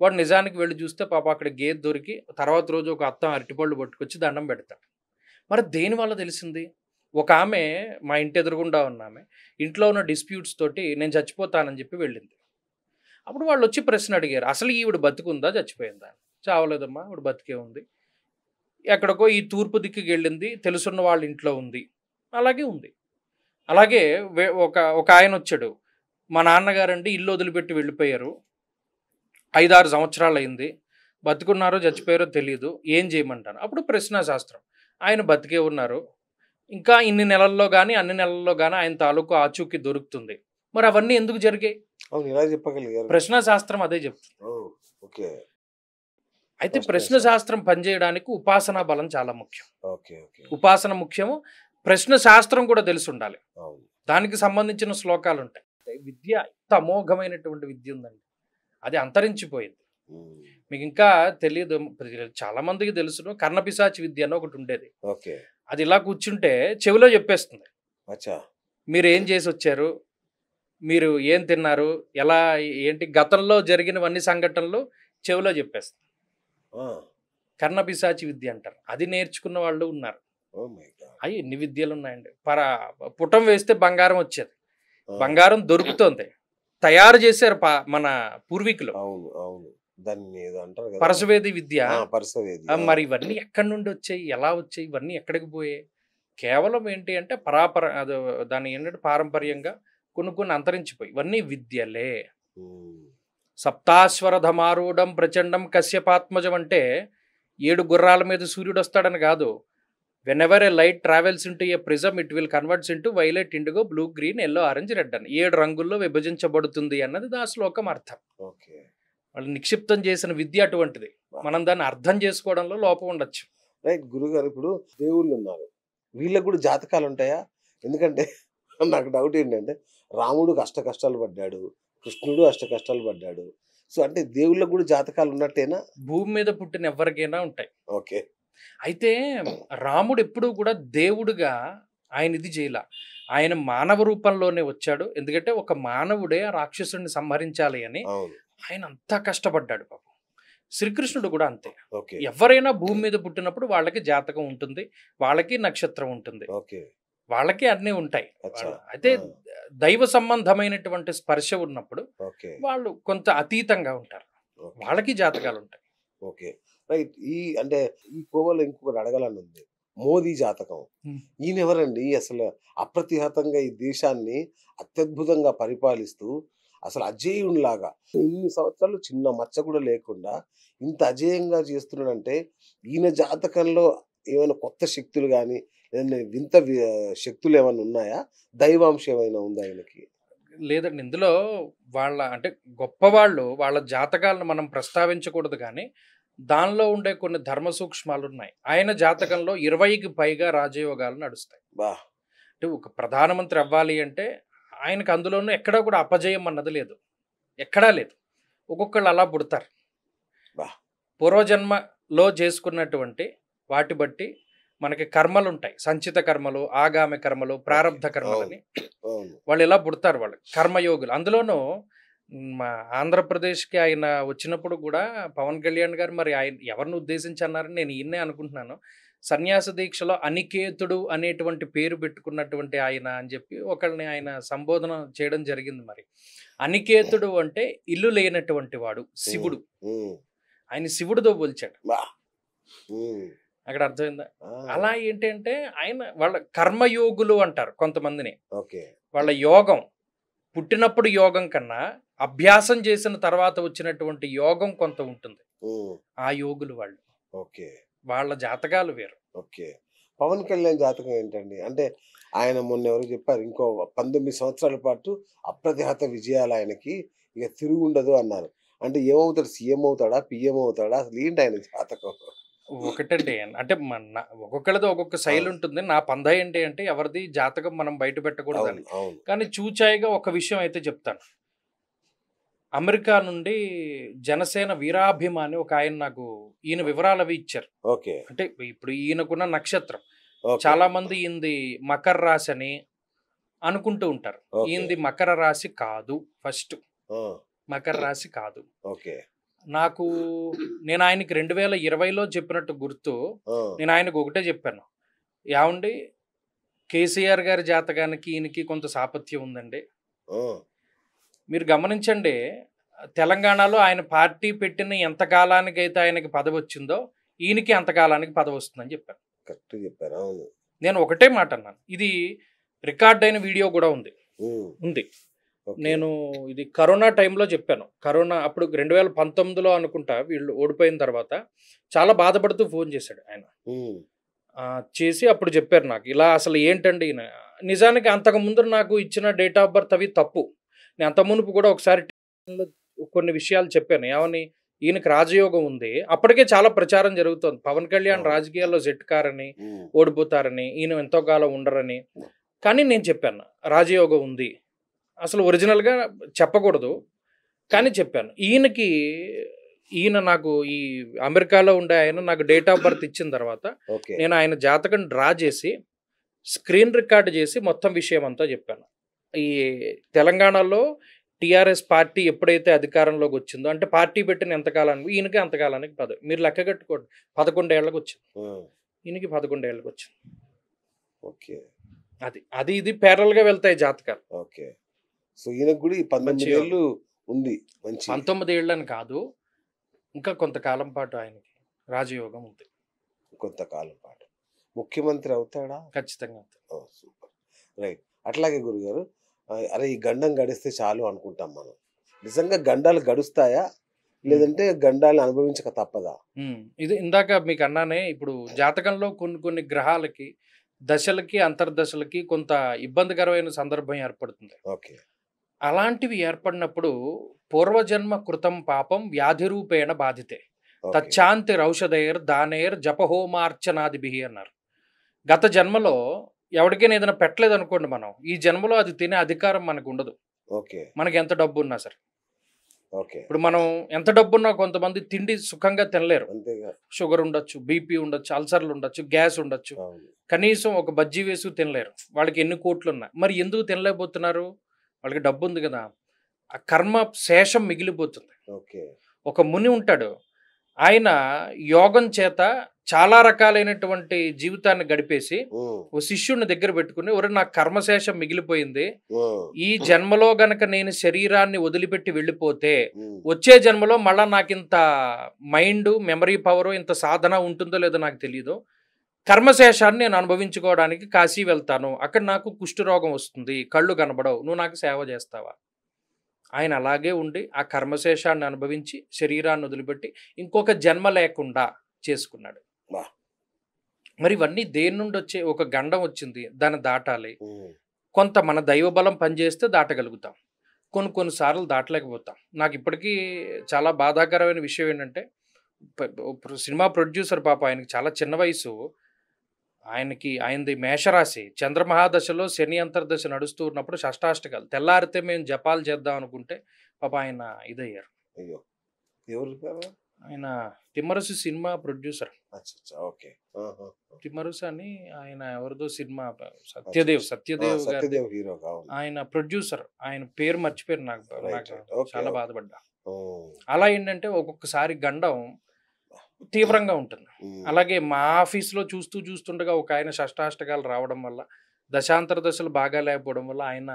వాడు నిజానికి వెళ్ళి చూస్తే పాప అక్కడ గేదె దొరికి తర్వాత రోజు ఒక అత్తం అరటిపళ్ళు పట్టుకొచ్చి దండం పెడతాడు. మరి దేనివల్ల తెలిసింది? ఒక ఆమె మా ఇంటి ఎదురుగుండా ఉన్న ఆమె ఇంట్లో ఉన్న డిస్ప్యూట్స్ తోటి నేను చచ్చిపోతానని చెప్పి వెళ్ళింది. అప్పుడు వాళ్ళు వచ్చి ప్రశ్న అడిగారు, అసలు ఈవిడ బతుకుందా చచ్చిపోయిందా? చావలేదమ్మా, ఆవిడ బతికే ఉంది. ఎక్కడికో ఈ తూర్పు దిక్కుకి వెళ్ళింది, తెలుసున్న వాళ్ళ ఇంట్లో ఉంది, అలాగే ఉంది. అలాగే ఒక ఆయన వచ్చాడు, మా నాన్నగారండి ఇల్లు వదిలిపెట్టి వెళ్ళిపోయారు, 5-6 సంవత్సరాలు అయింది, బతుకున్నారో చచ్చిపోయారో తెలియదు, ఏం చేయమంటాను? అప్పుడు ప్రశ్న శాస్త్రం, ఆయన బతికే ఉన్నారు, ఇంకా ఇన్ని నెలల్లో కానీ అన్ని నెలల్లో కానీ ఆయన తాలూకు ఆచూకీ దొరుకుతుంది. మరి అవన్నీ ఎందుకు జరిగాయి? అవును, ఇలా చెప్పగలిగారు. ప్రశ్న శాస్త్రం అదే చెప్తుంది. ఓ, ఓకే. అయితే ప్రశ్న శాస్త్రం పనిచేయడానికి ఉపాసనా బలం చాలా ముఖ్యం. Okay, okay. ఉపాసన ముఖ్యము, ప్రశ్న శాస్త్రం కూడా తెలిసి ఉండాలి. అవును, దానికి సంబంధించిన శ్లోకాలు ఉంటాయి. విద్య ఇంత అమోఘమైనటువంటి విద్య ఉందండి, అది అంతరించిపోయింది. ఉమ్, మీకు ఇంకా తెలియదు, చాలా మందికి తెలుసును, కర్ణపిశాచి విద్య అని ఒకటి ఉండేది. ఓకే. అది ఇలా కూర్చుంటే చెవిలో చెప్పేస్తుంది, అచ్చా. మీరు ఏం చేసి వచ్చారు, మీరు ఏం తిన్నారు, ఎలా ఏంటి, గతంలో జరిగినవన్నీ సంఘటనలు చెవిలో చెప్పేస్తుంది. ఆ, కర్ణపిశాచి విద్య అంటారు. అది నేర్చుకున్న వాళ్ళు ఉన్నారు. Oh my god. అవి ఎన్ని విద్యలు ఉన్నాయండి. పుటం వేస్తే బంగారం వచ్చేది, ఆ, బంగారం దొరుకుతోంది, తయారు చేశారు మన పూర్వీకులు. అవును, అవును. దాన్ని ఏదో అంటారు కదా, పరశువేది విద్య. పరసవేది. మరి ఇవన్నీ ఎక్కడి నుండి వచ్చాయి, ఎలా వచ్చాయి, ఇవన్నీ ఎక్కడికి పోయాయి? కేవలం ఏంటి అంటే అది దాని ఏంటంటే పారంపర్యంగా కొన్ని అంతరించిపోయి, ఇవన్నీ విద్యలే. సప్తాశ్వరధమారూఢం ప్రచండం కశ్యపాత్మజం అంటే 7 గుర్రాల మీద సూర్యుడు వస్తాడని కాదు. Whenever A light travels into A prism it will converts into violet, IndiGo, blue, green, yellow, orange, red అని 7 రంగుల్లో విభజించబడుతుంది అన్నది ఆ శ్లోకం అర్థం. ఓకే. వాళ్ళు నిక్షిప్తం చేసిన విద్య అటువంటిది. మనం దాన్ని అర్థం చేసుకోవడంలో లోపం ఉండొచ్చు. రైట్ గురుగారు. ఇప్పుడు దేవుళ్ళు ఉన్నారు, వీళ్ళకి కూడా జాతకాలు ఉంటాయా? ఎందుకంటే నాకు డౌట్ ఏంటంటే రాముడు అష్ట కష్టాలు పడ్డాడు, కృష్ణుడు అష్ట కష్టాలు పడ్డాడు. సో అంటే దేవుళ్ళకు కూడా జాతకాలు ఉన్నట్టేనా? భూమి మీద పుట్టిన ఎవరికైనా ఉంటాయి. ఓకే. అయితే రాముడు ఎప్పుడూ కూడా దేవుడుగా ఆయన ఇది చేయలా, ఆయన మానవ రూపంలోనే వచ్చాడు. ఎందుకంటే ఒక మానవుడే ఆ రాక్షసుడిని సంహరించాలి అని అవును, ఆయన అంతా కష్టపడ్డాడు పాపం. శ్రీకృష్ణుడు కూడా అంతే. ఓకే. ఎవరైనా భూమి మీద పుట్టినప్పుడు వాళ్ళకి జాతకం ఉంటుంది, వాళ్ళకి నక్షత్రం ఉంటుంది, ఓకే. వాళ్ళకి అన్నీ ఉంటాయి. అచ్చా! అయితే ఆ! దైవ సంబంధమైనటువంటి స్పర్శ ఉన్నప్పుడు ఓకే. వాళ్ళు కొంత అతీతంగా ఉంటారు. ఓకే. వాళ్ళకి జాతకాలు ఉంటాయి. ఓకే. రైట్. అంటే ఈ కోవలో ఇంకొకటి అడగాలని ఉంది. మోదీ జాతకం. హ్మ్. ఈయనెవరండి? అసలు అప్రతిహతంగా ఈ దేశాన్ని అత్యద్భుతంగా పరిపాలిస్తూ అసలు అజేయుడిలాగా ఇన్ని సంవత్సరాలు చిన్న మచ్చ కూడా లేకుండా ఇంత అజేయంగా చేస్తున్నాడంటే ఈయన జాతకంలో ఏమైనా కొత్త శక్తులు గాని, ఏదైనా వింత శక్తులు ఏమైనా ఉన్నాయా? దైవాంశం ఏమైనా ఉందా ఆయనకి? లేదండి. ఇందులో వాళ్ళ అంటే గొప్పవాళ్ళు వాళ్ళ జాతకాలను మనం ప్రస్తావించకూడదు గానీ, దానిలో ఉండే కొన్ని ధర్మ సూక్ష్మాలున్నాయి. ఆయన జాతకంలో 20కి పైగా రాజయోగాలు నడుస్తాయి. బా! అంటే ఒక ప్రధానమంత్రి అవ్వాలి అంటే ఆయనకు అందులోనూ ఎక్కడా కూడా అపజయం అన్నది లేదు. ఎక్కడా లేదు. ఒక్కొక్కళ్ళు అలా పుడతారు. బా! పూర్వజన్మలో చేసుకున్నటువంటి వాటి బట్టి మనకి కర్మలుంటాయి. సంచిత కర్మలు, ఆగామి కర్మలు, ఓకే. ప్రారబ్ధ అవును. కర్మలని అవును. వాళ్ళు ఇలా పుడతారు వాళ్ళు. కర్మయోగులు. అందులోనూ మా ఆంధ్రప్రదేశ్‌కి ఆయన వచ్చినప్పుడు గూడా పవన్ కళ్యాణ్ గారు మరి ఆయన ఎవరిని ఉద్దేశించి అన్నారని నేను ఈయన్నే అనుకుంటున్నాను. సన్యాస దీక్షలో అనికేతుడు అనేటువంటి పేరు పెట్టుకున్నటువంటి ఆయన అని జెప్పి ఒకళ్ళని ఆయన సంబోధన చేయడం జరిగింది మరి. అనికేతుడు అంటే ఇల్లు లేనటువంటి వాడు. హ్మ్. శివుడు. హ్మ్. ఆయన శివుడితో పోల్చాడు. బా! హ్మ్. అక్కడ అర్థమైందా? ఆ! అలా ఏంటంటే ఆయన వాళ్ళ కర్మయోగులు అంటారు కొంతమందిని. ఓకే. వాళ్ళ యోగం పుట్టినప్పుడు యోగం కన్నా అభ్యాసం చేసిన తర్వాత వచ్చినటువంటి యోగం కొంత ఉంటుంది. హ్మ్. ఆ యోగులు వాళ్ళు. ఓకే. వాళ్ళ జాతకాలు వేరు. ఓకే. పవన్ కళ్యాణ్ జాతకం ఏంటండి? అంటే ఆయన మొన్న ఎవరో చెప్పారు. ఇంకో 19 సంవత్సరాల పాటు అప్రతిహత విజయాలు ఆయనకి. ఇక తిరుగుండదు అన్నారు. అంటే ఏమవుతాడు? సీఎం అవుతాడా? పీఎం అవుతాడా? అసలు ఏంటి ఆయన జాతకం? ఒకటండి అంటే ఒక్కొక్కళ్ళది ఒక్కొక్క శైలి అవును. ఉంటుంది. నా పందా ఏంటి అంటే ఎవరిది జాతకం మనం బయట పెట్టకూడదని. అవును. అవును. కానీ చూచాయిగా ఒక విషయం అయితే చెప్తాను. అమెరికా నుండి జనసేన వీరాభిమాని ఒక ఆయన నాకు ఈయన వివరాలు అవి ఇచ్చారు. ఓకే. అంటే ఇప్పుడు ఈయనకున్న నక్షత్రం ఓకే. చాలా మంది ఈయనది మకర రాశి అని అనుకుంటూ ఉంటారు. ఓకే. ఈయనది మకర రాశి కాదు. ఫస్ట్ ఆ! మకర రాశి కాదు. ఓకే. నాకు నేను ఆయనకి 2020లో చెప్పినట్టు గుర్తు. ఆ! నేను ఆయనకు ఒకటే చెప్పాను. ఏవండీ కేసీఆర్ గారి జాతకానికి ఈయనకి కొంత సాపత్యం ఉందండి. ఆ! మీరు గమనించండి. తెలంగాణలో ఆయన పార్టీ పెట్టిన ఎంత కాలానికైతే ఆయనకి పదవొచ్చిందో, ఈయనకి అంత కాలానికి పదవొస్తుందని చెప్పాను. కరెక్ట్ చెప్పారు. అవును. నేను ఒకటే మాట అన్నాను. ఇది రికార్డ్ అయిన వీడియో గూడా ఉంది. హ్మ్. ఉంది. ఓకే. నేను ఇది కరోనా టైంలో చెప్పాను. కరోనా అప్పుడు 2019లో అనుకుంటా వీళ్ళు ఓడిపోయిన తర్వాత చాలా బాధపడుతూ ఫోన్ చేశాడు ఆయన. హ్మ్. చేసి అప్పుడు చెప్పారు నాకు. ఇలా అసలు ఏంటండి ఈయన నిజానికి అంతకుముందు నాకు ఇచ్చిన డేట్ ఆఫ్ బర్త్ అవి తప్పు. నేను అంత మునుపు కూడా ఒకసారి టీవీలో కొన్ని విషయాలు చెప్పాను. ఏమని? ఈయనకి రాజయోగం ఉంది. అప్పటికే చాలా ప్రచారం జరుగుతోంది. పవన్ కళ్యాణ్ అవును. రాజకీయాల్లో జెట్ కారని, హ్మ్. ఓడిపోతారని, ఈయన ఎంతో కాలం ఉండరని. కానీ నేను చెప్పాను. రాజయోగం ఉంది. అసలు ఒరిజినల్‌గా చెప్పకూడదు. కానీ చెప్పాను. ఈయన నాకు ఈ అమెరికాలో ఉండే ఆయన నాకు డేట్ ఆఫ్ బర్త్ ఇచ్చిన తర్వాత ఓకే. నేను ఆయన జాతకం డ్రా చేసి, స్క్రీన్ రికార్డ్ చేసి మొత్తం విషయం అంతా చెప్పాను. ఈ తెలంగాణలో టీఆర్ఎస్ పార్టీ ఎప్పుడైతే అధికారంలోకి వచ్చిందో అంటే పార్టీ పెట్టిన ఎంత కాలానికి ఈయనకి అంత కాలానికి మీరు లెక్క కట్టుకోండి. 11 ఏళ్ళకి వచ్చింది. ఆ! ఈయనకి 11 ఏళ్ళకి వచ్చింది. ఓకే. అది ఇది ప్యారలల్‌గా వెళ్తాయి జాతకాలు. ఓకే. సో ఈయనకు కూడా ఈ 19 మంచి యోగం. ఏళ్ళు ఉంది. మంచి 19 ఏళ్ళని కాదు. ఇంకా కొంతకాలం పాటు ఆయనకి రాజయోగం ఉంది. కొంతకాలం పాటు. ముఖ్యమంత్రి అవుతాడా? ఖచ్చితంగా అవుతుంది. ఓహ్! సూపర్. రైట్. అట్లాగే గురుగారు అరే! ఈ గండం గడిస్తే చాలు అనుకుంటాం మనం. నిజంగా గండాలు గడుస్తాయా? లేదంటే గండాలను అనుభవించక తప్పదా? ఇది ఇందాక మీకు అన్నానే ఇప్పుడు జాతకంలో కొన్ని కొన్ని గ్రహాలకి, దశలకి, అంతర్దశలకి కొంత ఇబ్బందికరమైన సందర్భం ఏర్పడుతుంది. ఓకే. అలాంటివి ఏర్పడినప్పుడు పూర్వజన్మ కృతం పాపం వ్యాధి రూపేణ బాధితే. ఓకే. తచ్చాంతి రౌషధైర్ దానైర్ జపహోమార్చనాదిభిః అన్నారు. గత జన్మలో ఎవడికైనా ఏదైనా పెట్టలేదనుకోండి మనం. ఈ జన్మలో అది తినే అధికారం మనకుండదు. ఓకే. మనకి ఎంత డబ్బున్నా సరే. ఓకే. ఇప్పుడు మనం ఎంత డబ్బున్నా కొంతమంది తిండి సుఖంగా తినలేరు. అంతేగా. షుగర్ ఉండొచ్చు, బీపీ ఉండొచ్చు, అల్సర్లు ఉండొచ్చు, గ్యాస్ ఉండొచ్చు. అవును. కనీసం ఒక బజ్జీ వేసి తినలేరు. వాళ్ళకి ఎన్ని కోట్లున్నా. మరి ఎందుకు తినలేకపోతున్నారు? వాళ్ళకి డబ్బుంది గదా! ఆ కర్మ శేషం మిగిలిపోతుంది. ఓకే. ఒక ముని ఉంటాడు. ఆయన యోగం చేత చాలా రకాలైనటువంటి జీవితాన్ని గడిపేసి ఓ శిష్యుడిని దగ్గర పెట్టుకుని, ఒరే నాకు కర్మశేషం మిగిలిపోయింది, ఈ జన్మలో గనక నేను శరీరాన్ని వదిలిపెట్టి వెళ్ళిపోతే వచ్చే జన్మలో మళ్ళా నాకు ఇంత మైండ్ మెమరీ పవర్ ఇంత సాధన ఉంటుందో లేదో నాకు తెలియదు, కర్మశేషాన్ని నేను అనుభవించుకోవడానికి కాశీ వెళ్తాను, అక్కడ నాకు కుష్ఠరోగం వస్తుంది, కళ్ళు కనబడవు, నువ్వు నాకు సేవ చేస్తావా? ఆయన అలాగే ఉండి ఆ కర్మశేషాన్ని అనుభవించి శరీరాన్ని వదిలిపెట్టి ఇంకొక జన్మ లేకుండా చేసుకున్నాడు. మరి ఇవన్నీ దేని నుండి వచ్చే? ఒక గండం వచ్చింది, దాన్ని దాటాలి. కొంత మన దైవబలం పనిచేస్తే దాటగలుగుతాం, కొన్నిసార్లు దాటలేకపోతాం. నాకు ఇప్పటికీ చాలా బాధాకరమైన విషయం ఏంటంటే, సినిమా ప్రొడ్యూసర్ పాప, ఆయనకి చాలా చిన్న వయసు, ఆయనది మేషరాశి, చంద్రమహాదశలో శని అంతర్దశ నడుస్తూ ఉన్నప్పుడు షష్టాష్టకాలు తెల్లారితే మేము జపాలు చేద్దాం అనుకుంటే పాప ఆయన ఇదయ్యారు. అయ్యో, ఎవరు? ఆయన Timmarusu cinema producer. Okay. Timmarusu అని ఆయన ఎవరిదో సినిమా, సత్యదేవ్ హీరో, ఆయన ప్రొడ్యూసర్. ఆయన పేరు మర్చిపోయారు, నాకు చాలా బాధపడ్డా. అలా ఏంటంటే ఒక్కొక్కసారి గండం తీవ్రంగా ఉంటుంది. అలాగే మా ఆఫీస్లో చూస్తుండగా ఒక ఆయన షష్టాష్టకాలు రావడం వల్ల, దశాంతర దశలు బాగా లేకపోవడం వల్ల ఆయన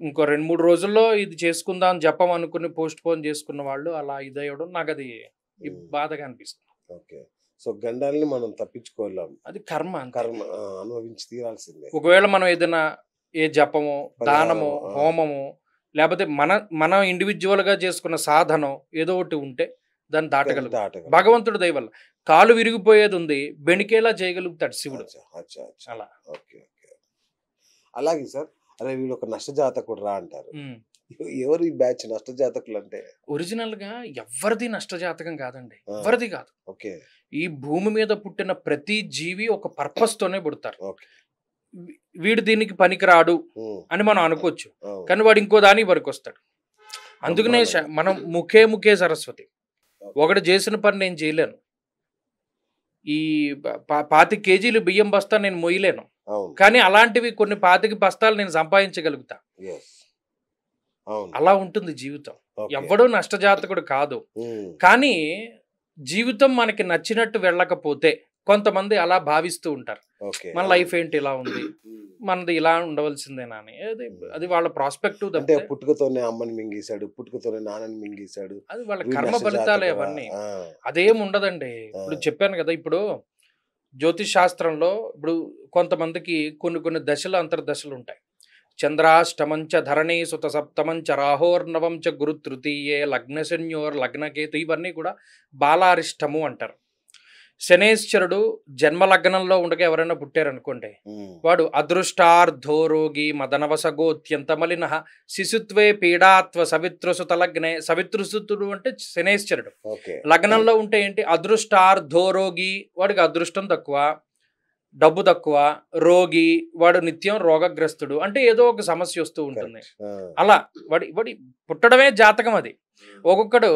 ఇంకో 2-3 రోజుల్లో ఇది చేసుకుందాం జపం అనుకుని పోస్ట్ పోన్ చేసుకున్న వాళ్ళు అలా ఇదయ్యడం నాకు అది బాధగా అనిపిస్తుంది. ఓకే. సో గండాలని మనం తప్పించుకోలేం, అది కర్మ అనుభవించి తీరాల్సిందే. ఒకవేళ మనం ఏదైనా ఏ జపము, దానము, హోమము, లేకపోతే మన ఇండివిజువల్గా చేసుకున్న సాధనం ఏదో ఒకటి ఉంటే దాన్ని దాటగలుగుతాడు. భగవంతుడు దయ వల్ల కాలు విరిగిపోయేది ఉంది, బెణికేలా చేయగలుగుతాడు శివుడు. అలా. అలాగే సార్, అరే వీడు ఒక నష్టజాతకుడు రా అంటారు. ఎవరు ఈ బ్యాచ్ నష్టజాతకులు అంటే? ఒరిజినల్ గా ఎవరిది నష్టజాతకం కాదండి, ఎవరిది కాదు. ఓకే. ఈ భూమి మీద పుట్టిన ప్రతి జీవి ఒక పర్పస్ తోనే పుడతారు. వీడు దీనికి పనికిరాడు అని మనం అనుకోవచ్చు, కానీ వాడు ఇంకో దానికి పనికొస్తాడు. అందుకనే మనం ముఖే సరస్వతి. ఒకటి చేసిన పని నేను చేయలేను, ఈ 25 కేజీలు బియ్యం బస్తా నేను మొయ్యలేను, కానీ అలాంటివి కొన్ని 25 బస్తాలు నేను సంపాదించగలుగుతా. అలా ఉంటుంది జీవితం. ఎవడూ నష్టజాతకుడు కాదు, కానీ జీవితం మనకి నచ్చినట్టు వెళ్ళకపోతే కొంతమంది అలా భావిస్తూ ఉంటారు, మన లైఫ్ ఏంటి ఇలా ఉంది, మనది ఇలా ఉండవలసిందేనా అని. అది వాళ్ళ ప్రాస్పెక్టివ్. అంటే పుట్టుకతోనే అమ్మని మింగేశాడు, పుట్టుకతోనే నాన్నని మింగేశాడు, అది వాళ్ళ కర్మ ఫలితాలే అవన్నీ. అదేం ఉండదండి. ఇప్పుడు చెప్పాను కదా, ఇప్పుడు జ్యోతిష్ శాస్త్రంలో ఇప్పుడు కొంతమందికి కొన్ని దశలు అంతర్దశలు ఉంటాయి. చంద్రాష్టమంచ ధరణీ సుత సప్తమంచ రాహోర్నవంచ గురు తృతీయే లగ్నశన్యోర్ లగ్నకేతు, ఇవన్నీ కూడా బాలారిష్టము అంటారు. శనేశ్వరుడు జన్మ లగ్నంలో ఉండగా ఎవరైనా పుట్టారనుకోండి, వాడు అదృష్టార్థోరోగి మదనవసగోత్యంత మలిన శిశుత్వే పీడాత్వ సవితృసుత లగ్నే. సవితృసుతుడు అంటే శనేశ్వరుడు. లగ్నంలో ఉంటే ఏంటి? అదృష్టార్థోరోగి, వాడికి అదృష్టం తక్కువ, డబ్బు తక్కువ, రోగి, వాడు నిత్యం రోగగ్రస్తుడు, అంటే ఏదో ఒక సమస్య వస్తూ ఉంటుంది. అలా వాడి పుట్టడమే జాతకం. అది ఒక్కొక్కడు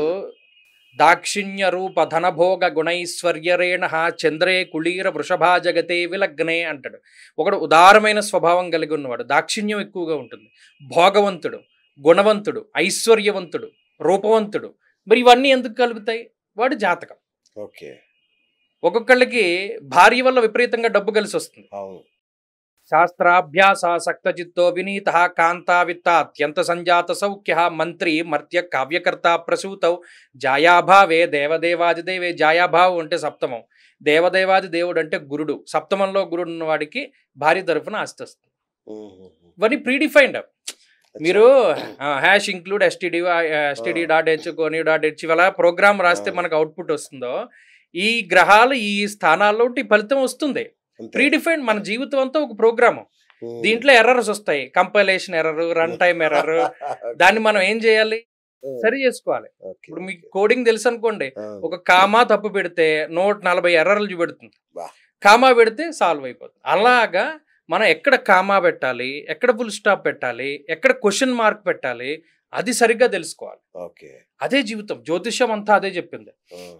దాక్షిణ్య రూప ధనభోగ గుణైశ్వర్యరేణ చంద్రే కుళీర వృషభా జగతే విలగ్నే అంటాడు. ఒకడు ఉదారమైన స్వభావం కలిగి ఉన్నవాడు, దాక్షిణ్యం ఎక్కువగా ఉంటుంది, భోగవంతుడు, గుణవంతుడు, ఐశ్వర్యవంతుడు, రూపవంతుడు. మరి ఇవన్నీ ఎందుకు కలుగుతాయి? వాడి జాతకం. ఓకే. ఒక్కొక్కళ్ళకి భార్య వల్ల విపరీతంగా డబ్బు కలిసి వస్తుంది. శాస్త్రాభ్యాసాసక్త చిత్తో వినీత కాంతావిత్త అత్యంత సంజాత సౌఖ్య మంత్రి మర్త్య కావ్యకర్త ప్రసూతౌ జాయాభావే దేవదేవాదిదేవే. జాయాభావం అంటే సప్తమం, దేవదేవాది దేవుడు అంటే గురుడు. సప్తమంలో గురుడు ఉన్నవాడికి భార్య తరఫున ఆస్తి వస్తుంది. ఇవన్నీ ప్రీడిఫైన్డ్. మీరు హ్యాష్ ఇంక్లూడ్ std.h coni.h ఇవాళ ప్రోగ్రామ్ రాస్తే మనకు అవుట్పుట్ వస్తుందో, ఈ గ్రహాలు ఈ స్థానాల్లో ఉంటే ఈ ఫలితం వస్తుంది. ప్రీడిఫైన్డ్. మన జీవితం అంతా ఒక ప్రోగ్రాము. దీంట్లో ఎర్రర్స్ వస్తాయి, compilation error, run time error. దాన్ని మనం ఏం చేయాలి? సరి చేసుకోవాలి. ఇప్పుడు మీకు కోడింగ్ తెలుసు అనుకోండి, ఒక కామా తప్పు పెడితే 140 ఎర్రర్లు చూపెడుతుంది, కామా పెడితే సాల్వ్ అయిపోతుంది. అలాగా మనం ఎక్కడ కామా పెట్టాలి, ఎక్కడ ఫుల్ స్టాప్ పెట్టాలి, ఎక్కడ క్వశ్చన్ మార్క్ పెట్టాలి, అది సరిగ్గా తెలుసుకోవాలి. అదే జీవితం. జ్యోతిష్యం అంతా అదే చెప్పింది.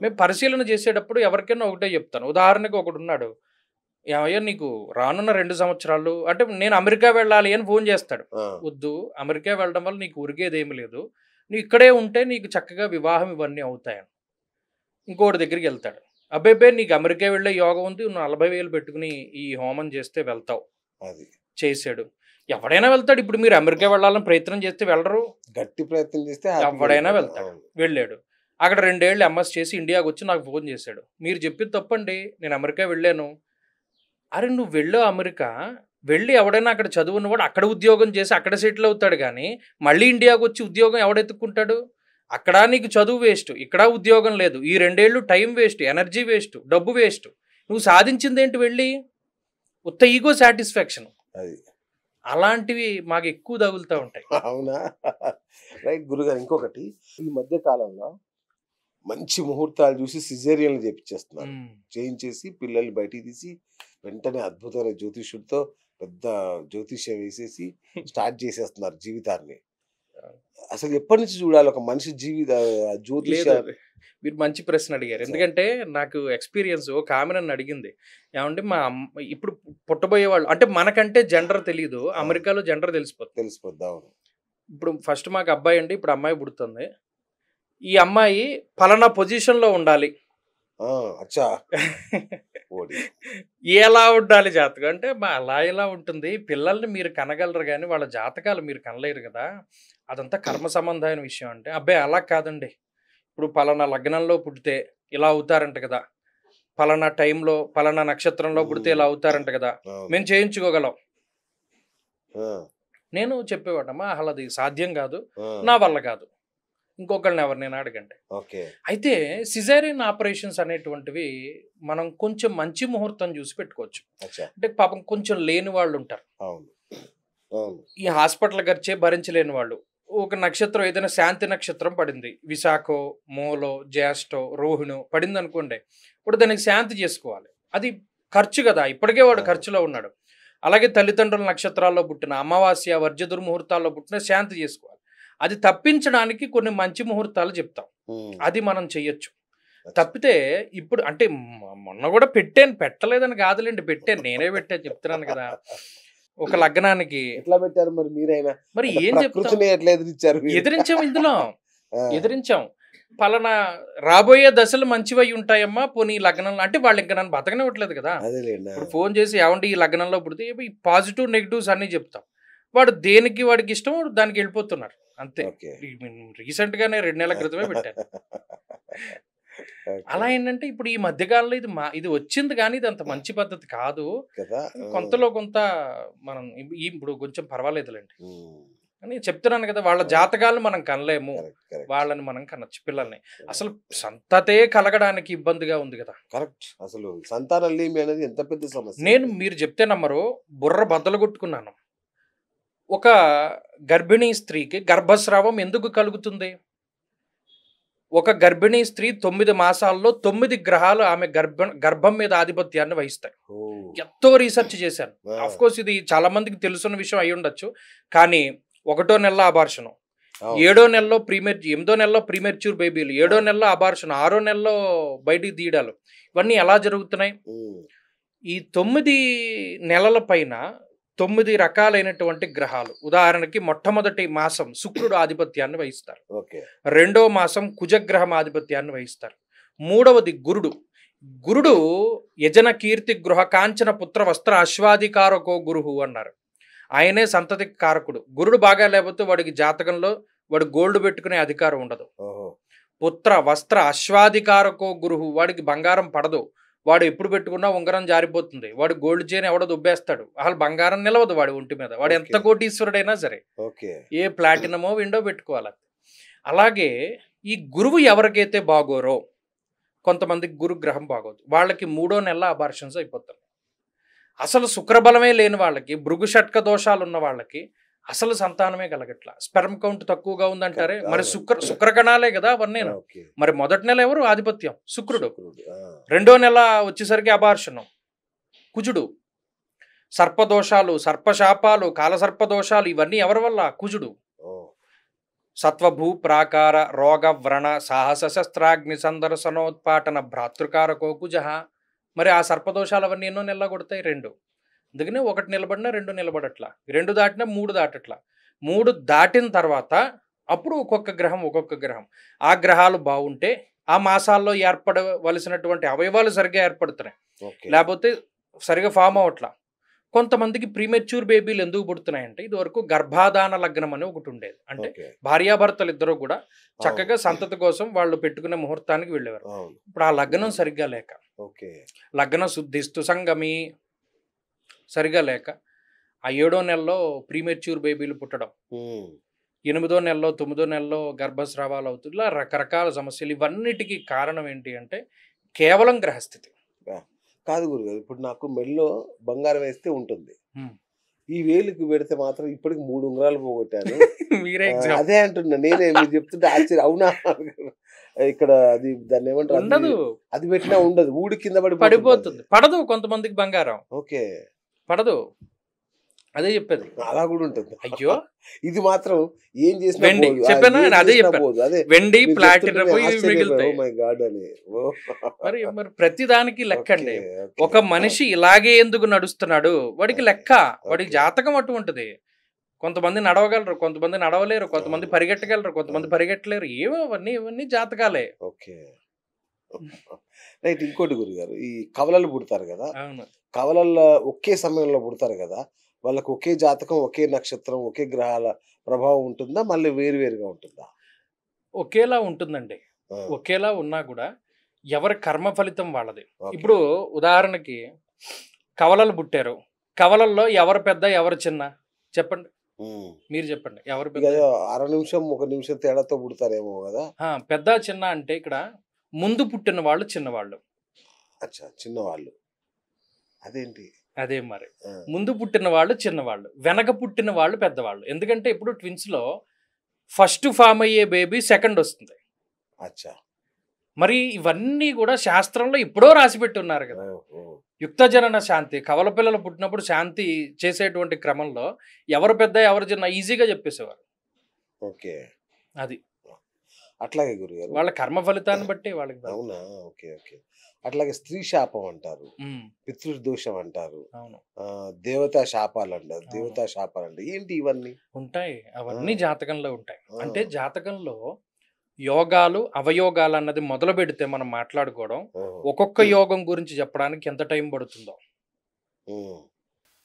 మేము పరిశీలన చేసేటప్పుడు ఎవరికైనా ఒకటే చెప్తాను. ఉదాహరణకు ఒకడు ఉన్నాడు, అయ్యా నీకు రానున్న 2 సంవత్సరాలు అంటే నేను అమెరికా వెళ్ళాలి అని ఫోన్ చేస్తాడు. వద్దు, అమెరికా వెళ్ళడం వల్ల నీకు ఉరిగేది ఏమి లేదు, నువ్వు ఇక్కడే ఉంటే నీకు చక్కగా వివాహం ఇవన్నీ అవుతాయని. ఇంకోటి దగ్గరికి వెళ్తాడు. అబ్బాయి నీకు అమెరికా వెళ్ళే యోగం ఉంది, నువ్వు 40,000 పెట్టుకుని ఈ హోమం చేస్తే వెళ్తావు. అది చేసాడు. ఎవడైనా వెళ్తాడు. ఇప్పుడు మీరు అమెరికా వెళ్ళాలని ప్రయత్నం చేస్తే వెళ్ళరు. గట్టి ప్రయత్నం చేస్తే ఎవడైనా వెళ్తాడు. వెళ్ళాడు. అక్కడ 2 ఏళ్ళు ఎంఎస్ చేసి ఇండియాకి వచ్చి నాకు ఫోన్ చేశాడు. మీరు చెప్పింది తప్పండి, నేను అమెరికా వెళ్ళాను. అరే నువ్వు వెళ్ళావు అమెరికా, వెళ్ళి ఎవడైనా అక్కడ చదువున్నవాడు అక్కడ ఉద్యోగం చేసి అక్కడ సెటిల్ అవుతాడు, కానీ మళ్ళీ ఇండియాకి వచ్చి ఉద్యోగం ఎవడెత్తుక్కుంటాడు? అక్కడ నీకు చదువు వేస్ట్, ఇక్కడ ఉద్యోగం లేదు, ఈ 2 ఏళ్ళు టైం వేస్ట్, ఎనర్జీ వేస్ట్, డబ్బు వేస్ట్. నువ్వు సాధించింది ఏంటి? వెళ్ళి ఉత్త ఈగో సాటిస్ఫాక్షన్. అది అలాంటివి మాకు ఎక్కువ తగులుతూ ఉంటాయి. అవునా? రైట్ గురుగారు. ఇంకొకటి, ఈ మధ్య కాలంలో మంచి ముహూర్తాలు చూసి సిజేరియన్లు చేపించేస్తున్నారు. చేయించేసి పిల్లల్ని బయటికి తీసి వెంటనే అద్భుతమైన జ్యోతిష్యుడితో పెద్ద జ్యోతిష్యం వేసేసి స్టార్ట్ చేసేస్తున్నారు జీవితాన్ని. అసలు ఎప్పటి నుంచి చూడాలి ఒక మనిషి జీవిత జ్యోతిష? మీరు మంచి ప్రశ్న అడిగారు. ఎందుకంటే నాకు ఎక్స్పీరియన్స్ ఒక ఆమె నన్ను అడిగింది, ఏమంటే మా అమ్మ ఇప్పుడు పుట్టబోయే వాళ్ళు అంటే మనకంటే జెండర్ తెలియదు, అమెరికాలో జెండర్ తెలిసిపోద్ది. అవును. ఇప్పుడు ఫస్ట్ మాకు అబ్బాయి అండి, ఇప్పుడు అమ్మాయి పుడుతుంది. ఈ అమ్మాయి ఫలానా పొజిషన్లో ఉండాలి. అచ్చా ఎలా ఉండాలి జాతకం అంటే అలా ఎలా ఉంటుంది? పిల్లల్ని మీరు కనగలరు కానీ వాళ్ళ జాతకాలు మీరు కనలేరు కదా, అదంతా కర్మ సంబంధమైన విషయం. అంటే అబ్బాయి అలా కాదండి, ఇప్పుడు పలానా లగ్నంలో పుడితే ఇలా అవుతారంట కదా, పలానా టైంలో పలానా నక్షత్రంలో పుడితే ఇలా అవుతారంట కదా, మేము చేయించుకోగలం. నేను చెప్పేవాడమ్మా అసలు అది సాధ్యం కాదు, నా వల్ల కాదు, ఇంకొకళ్ళని ఎవరినైనా అడగండి. అయితే సిజేరియన్ ఆపరేషన్స్ అనేటువంటివి మనం కొంచెం మంచి ముహూర్తం చూసి పెట్టుకోవచ్చు. అంటే పాపం కొంచెం లేని వాళ్ళు ఉంటారు, ఈ హాస్పిటల్ ఖర్చే భరించలేని వాళ్ళు. ఒక నక్షత్రం ఏదైనా శాంతి నక్షత్రం పడింది, విశాఖో మూలో జ్యేష్ఠో రోహిణో పడింది అనుకోండి, ఇప్పుడు దానికి శాంతి చేసుకోవాలి. అది ఖర్చు కదా, ఇప్పటికే వాడు ఖర్చులో ఉన్నాడు. అలాగే తల్లిదండ్రుల నక్షత్రాల్లో పుట్టిన అమావాస్య వర్జ దుర్ముహూర్తాల్లో పుట్టిన శాంతి చేసుకోవాలి. అది తప్పించడానికి కొన్ని మంచి ముహూర్తాలు చెప్తాం, అది మనం చెయ్యొచ్చు. తప్పితే ఇప్పుడు అంటే మొన్న కూడా పెట్టలేదని కాదులేండి, నేనే పెట్టాను చెప్తున్నాను కదా. ఒక లగ్నానికి ఎట్లా పెట్టారు మరి మీరైనా? మరి ఏం చెప్తాం? ఎదిరించాం, ఇందులో ఎదిరించాం. పలానా రాబోయే దశలు మంచివై ఉంటాయమ్మా, పోనీ ఈ లగ్నంలో అంటే వాళ్ళు ఇంకా నన్ను బతకనివ్వట్లేదు కదా. ఇప్పుడు ఫోన్ చేసి ఏమంటే ఈ లగ్నంలో పుడితే ఈ పాజిటివ్ నెగిటివ్స్ అన్ని చెప్తాం, వాడు దేనికి వాడికి ఇష్టం దానికి వెళ్ళిపోతున్నారు అంతే. రీసెంట్ గానే 2 నెలల క్రితమే పెట్టాను. అలా ఏంటంటే ఇప్పుడు ఈ మధ్యకాలంలో ఇది వచ్చింది, కానీ ఇది అంత మంచి పద్ధతి కాదు కదా. కొంతలో కొంత మనం ఇప్పుడు కొంచెం పర్వాలేదులేండి అని చెప్తున్నాను కదా. వాళ్ళ జాతకాలను మనం కనలేము, వాళ్ళని మనం కనొచ్చు పిల్లల్ని. అసలు సంతతే కలగడానికి ఇబ్బందిగా ఉంది కదా. కరెక్ట్. అసలు సంతానం లేమి అనేది ఎంత పెద్ద సమస్య. మీరు చెప్తే నమ్మరు, బుర్ర బద్దలు కొట్టుకున్నాను. ఒక గర్భిణీ స్త్రీకి గర్భస్రావం ఎందుకు కలుగుతుంది? ఒక గర్భిణీ స్త్రీ 9 మాసాల్లో 9 గ్రహాలు ఆమె గర్భం మీద ఆధిపత్యాన్ని వహిస్తాయి. ఎంతో రీసెర్చ్ చేశాను. అఫ్ కోర్స్ ఇది చాలా మందికి తెలుసున్న విషయం అయి ఉండొచ్చు, కానీ 1వ నెలలో అబార్షను, 7వ నెలలో 8వ నెలలో ప్రీమెచ్యూర్ బేబీలు, 7వ నెలలో అబార్షన్, 6వ నెలలో బయటికి తీయడాలు, ఇవన్నీ ఎలా జరుగుతున్నాయి? ఈ 9 నెలల పైన 9 రకాలైనటువంటి గ్రహాలు. ఉదాహరణకి మొట్టమొదటి మాసం శుక్రుడు ఆధిపత్యాన్ని వహిస్తారు, 2వ మాసం కుజగ్రహం ఆధిపత్యాన్ని వహిస్తారు, 3వది గురుడు యజన కీర్తి గృహ కాంచన పుత్ర వస్త్ర అశ్వాధికారకో గురుహు అన్నారు. ఆయనే సంతతి కారకుడు. గురుడు బాగా లేకపోతే వాడికి జాతకంలో వాడు గోల్డ్ పెట్టుకునే అధికారం ఉండదు. పుత్ర వస్త్ర అశ్వాధికారకో గురుహు, వాడికి బంగారం పడదు, వాడు ఎప్పుడు పెట్టుకున్నా ఉంగరం జారిపోతుంది, వాడు గోల్డ్ చైన్ ఎవడో దుబ్బేస్తాడు, అసలు బంగారం నిలవదు వాడి ఒంటి మీద, వాడు ఎంత కోటీశ్వరుడైనా సరే ఏ ప్లాటినమో విండో పెట్టుకోవాలి. అలాగే ఈ గురువు ఎవరికైతే బాగోరో, కొంతమందికి గురుగ్రహం బాగోదు, వాళ్ళకి 3వ నెల అబార్షన్స్ అయిపోతారు. అసలు శుక్రబలమే లేని వాళ్ళకి, భృగు షట్క దోషాలు ఉన్న వాళ్ళకి అసలు సంతానమే కలగట్లా. స్పెర్మ్ కౌంట్ తక్కువగా ఉందంటారే, మరి శుక్రకణాలే కదా అవన్నీ. మరి మొదటి నెల ఎవరు ఆధిపత్యం? శుక్రుడు. 2వ నెల వచ్చేసరికి అబార్షణం కుజుడు. సర్పదోషాలు, సర్పశాపాలు, కాలసర్పదోషాలు ఇవన్నీ ఎవరి వల్ల? కుజుడు. సత్వభూ ప్రాకార రోగ వ్రణ సాహస శస్త్రాగ్ని సందర్శనోత్పాటన భ్రాతృకారకో కుజ. మరి ఆ సర్పదోషాలు అవన్నీ ఎన్నో నెలలా కొడతాయి? 2. అందుకనే 1 నిలబడినా 2 నిలబడట్లా, 2 దాటినా 3 దాటట్లా. 3 దాటిన తర్వాత అప్పుడు ఒక్కొక్క గ్రహం ఆ గ్రహాలు బాగుంటే ఆ మాసాల్లో ఏర్పడవలసినటువంటి అవయవాలు సరిగ్గా ఏర్పడుతున్నాయి, ఓకే. లేకపోతే సరిగా ఫామ్ అవట్లా. కొంతమందికి ప్రీమెచ్యూర్ బేబీలు ఎందుకు పుడుతున్నాయంటే ఇదివరకు గర్భాధాన లగ్నం అని ఒకటి ఉండేది. అంటే ఓకే. భార్యాభర్తలు ఇద్దరు కూడా అవును. చక్కగా సంతతి కోసం వాళ్ళు పెట్టుకునే ముహూర్తానికి వెళ్ళేవారు. అవును. ఇప్పుడు ఆ లగ్నం సరిగ్గా లేక, ఓకే. లగ్న శుద్ధిస్తు సంగమి సరిగా లేక ఆ 7వ నెలలో ప్రీమెచ్యూర్ బేబీలు పుట్టడం, ఉమ్. 8వ నెలలో 9వ నెలలో గర్భస్రావాలు అవుతుంది. ఇలా రకరకాల సమస్యలు. ఇవన్నిటికీ కారణం ఏంటి అంటే కేవలం గ్రహస్థితి. కాదు గురుగారు, ఇప్పుడు నాకు మెడలో బంగారం వేస్తే ఉంటుంది, హ్మ్. ఈ వేలుకి పెడితే మాత్రం ఇప్పటికి 3 ఉంగరాలు పోగొట్టాను. మీరే ఆ, ఎగ్జాంపుల్. అదే అంటున్నా నేనే, మీరు చెప్తుంటే ఆశ్చర్యం. అవునా ఇక్కడ అది దాన్ని ఏమంటారు, అది ఉండదు, అది పెట్టినా ఉండదు, ఊడి కింద పడిపోతుంది. పడదు కొంతమందికి బంగారం, ఓకే. పడదు. అదే చెప్పేది. అలా కూడా ఉంటుంది. అయ్యో, ఇది మాత్రం ఏం చేసినా వెండి పోదు. చెప్పానా, ఏం నేను అదే చేసినా చెప్పాను. పోదు. అదే వెండి మీరు ప్లాటినం చెప్తుంటే ఇవి ఆశ్చర్యపోయాను. మిగులుతాయి. ఓ మై గాడ్ అని. ఓ. మరి మరి ప్రతి దానికి లెక్క అండి. Okay, okay. ఒక మనిషి ఇలాగే ఎందుకు నడుస్తున్నాడు, వాడికి ఓకే. లెక్క, వాడి ఓకే. జాతకం అటువంటిది. కొంతమంది నడవగలరు, కొంతమంది నడవలేరు, కొంతమంది అవును. పరిగెట్టగలరు, కొంతమంది అవును. పరిగెట్టలేరు. ఏమో ఇవన్నీ జాతకాలే. ఓకే. రైట్. ఇంకోటి గురుగారు, ఈ కవలలు పుడతారు కదా, అవును. కవలల్లో ఒకే సమయంలో పుడతారు కదా, వాళ్ళకి ఒకే జాతకం, ఒకే నక్షత్రం, ఒకే గ్రహాల ప్రభావం ఉంటుందా, మళ్ళీ వేరు వేరుగా ఉంటుందా? ఒకేలా ఉంటుందండి. ఆ, ఒకేలా ఉన్నా కూడా ఎవరి కర్మ ఫలితం వాళ్ళది. ఓకే. ఇప్పుడు ఉదాహరణకి కవలలు పుట్టారు, కవలల్లో ఎవరు పెద్ద ఎవరు చిన్న చెప్పండి, ఉమ్. మీరు చెప్పండి ఎవరు ఇక పెద్ద. అదే 1/2 నిమిషం 1 నిమిషం తేడాతో పుడతారేమో కదా. పెద్ద చిన్న అంటే ఇక్కడ ముందు పుట్టిన వాళ్ళు చిన్నవాళ్ళు. అచ్చా, చిన్నవాళ్ళు. అదేంటి? అదే మరి ఆ, ముందు పుట్టిన వాళ్ళు చిన్నవాళ్ళు, వెనక పుట్టిన వాళ్ళు పెద్దవాళ్ళు. ఎందుకంటే ఇప్పుడు ట్విన్స్ లో ఫస్ట్ ఫామ్ అయ్యే బేబీ సెకండ్ వస్తుంది. అచ్చా. మరి ఇవన్నీ కూడా శాస్త్రంలో ఎప్పుడో రాసి పెట్టి ఉన్నారు కదా. ఓహో. యుక్త జనన శాంతి, కవల పిల్లలు పుట్టినప్పుడు శాంతి చేసేటువంటి క్రమంలో ఎవరు పెద్ద ఎవరు చిన్న ఈజీగా చెప్పేసేవారు. ఓకే. అది అట్లాగే గురుగారు. వాళ్ళ కర్మ ఫలితాన్ని బట్టి వాళ్ళకి ఫలితం. అవునా? Okay, okay. అట్లాగే స్త్రీ శాపం అంటారు, ఉమ్, పితృదోషం అంటారు, అవును, దేవతా శాపాలు అంటారు, అవును. దేవతా శాపాలు అంటారు. ఏంటి ఇవన్నీ? ఉంటాయి. ఆ, అవన్నీ జాతకంలో ఉంటాయి. ఆ, అంటే జాతకంలో యోగాలు అవయోగాలు అన్నది మొదలు పెడితే మనం మాట్లాడుకోవడం, ఓహో. ఒక్కొక్క యోగం గురించి చెప్పడానికి ఎంత టైం పడుతుందో. ఉమ్.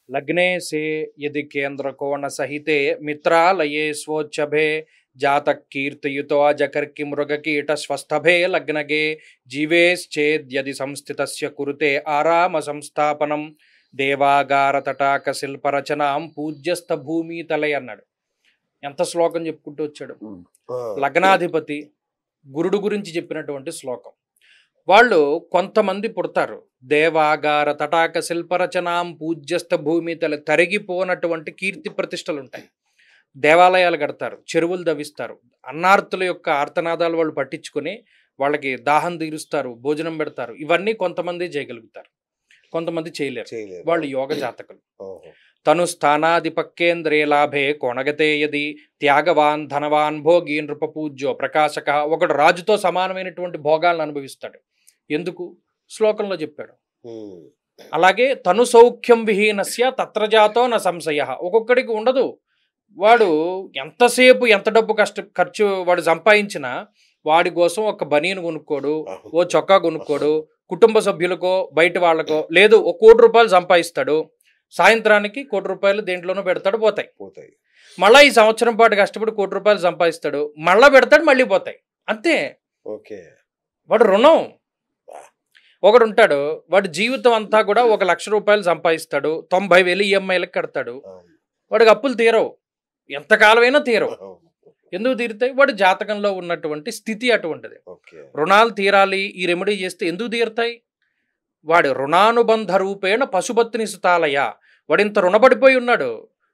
లగ్నే సే యది కేంద్ర కోణ సహితే మిత్రాలయే స్వోచ్చభే జాత కీర్తియుతో జకర్కి మృగకీట స్వస్థభే లగ్నగే జీవేశ్చేద్యది సంస్థితస్య కురుతే ఆరామ సంస్థాపనం దేవాగార తటాక శిల్పరచనాం పూజ్యస్థ భూమితలే అన్నాడు. ఎంత శ్లోకం చెప్పుకుంటూ వచ్చాడు. ఆ, లగ్నాధిపతి గురుడు గురించి చెప్పినటువంటి శ్లోకం. వాళ్ళు కొంతమంది పుడతారు, దేవాగార తటాక శిల్పరచనాం పూజ్యస్థ భూమి తరిగిపోనటువంటి కీర్తి ప్రతిష్టలు ఉంటాయి. దేవాలయాలు కడతారు, చెరువులు దవ్విస్తారు, అన్నార్తుల యొక్క ఆర్తనాదాలు వాళ్ళు పట్టించుకొని వాళ్ళకి దాహం తీరుస్తారు, భోజనం పెడతారు. ఇవన్నీ కొంతమంది చేయగలుగుతారు, కొంతమంది చేయలేరు. చేయలేదు. వాళ్ళు యోగ జాతకులు. ఓహో. తను స్థానాధిపక్కేంద్రే లాభే కొనగతే యది త్యాగవాన్ ధనవాన్ భోగి నృపపూజ్యో ప్రకాశక. ఒకడు రాజుతో సమానమైనటువంటి భోగాలను అనుభవిస్తాడు. ఎందుకు? శ్లోకంలో చెప్పాడు. ఉమ్. అలాగే తను సౌఖ్యం విహీనస్య తత్రజాతో న సంశయ. ఒక్కొక్కడికి ఉండదు. వాడు ఎంతసేపు ఎంత డబ్బు ఖర్చు వాడు సంపాదించినా వాడి కోసం ఒక బనీను కొనుక్కోడు, ఓ చొక్కా కొనుక్కోడు, కుటుంబ సభ్యులకో బయట వాళ్ళకో లేదు. ఒక ₹1,00,00,000 సంపాదిస్తాడు, సాయంత్రానికి ₹1,00,00,000 దేంట్లోనూ పెడతాడు, పోతాయి. పోతాయి. మళ్ళీ ఈ సంవత్సరం పాటు కష్టపడి ₹1,00,00,000 సంపాదిస్తాడు, మళ్ళీ పెడతాడు, మళ్ళీ పోతాయి. అంతే. ఓకే. వాడు రుణం. ఒకడు ఉంటాడు, వాడు జీవితం అంతా కూడా ₹1,00,000 సంపాదిస్తాడు, 90,000 ఈఎంఐలకు కడతాడు. అవును. వాడికి అప్పులు తీరవు, ఎంతకాలమైనా తీరవు. అవును. ఎందుకు తీరుతాయి? వాడి జాతకంలో ఉన్నటువంటి స్థితి అటువంటిది. ఓకే. రుణాలు తీరాలి, ఈ రెమెడీ చేస్తే ఎందుకు తీరుతాయి? వాడు రుణానుబంధ రూపేణ పశుపత్ని సుతాలయ. వాడు ఇంత రుణపడిపోయి ఉన్నాడు,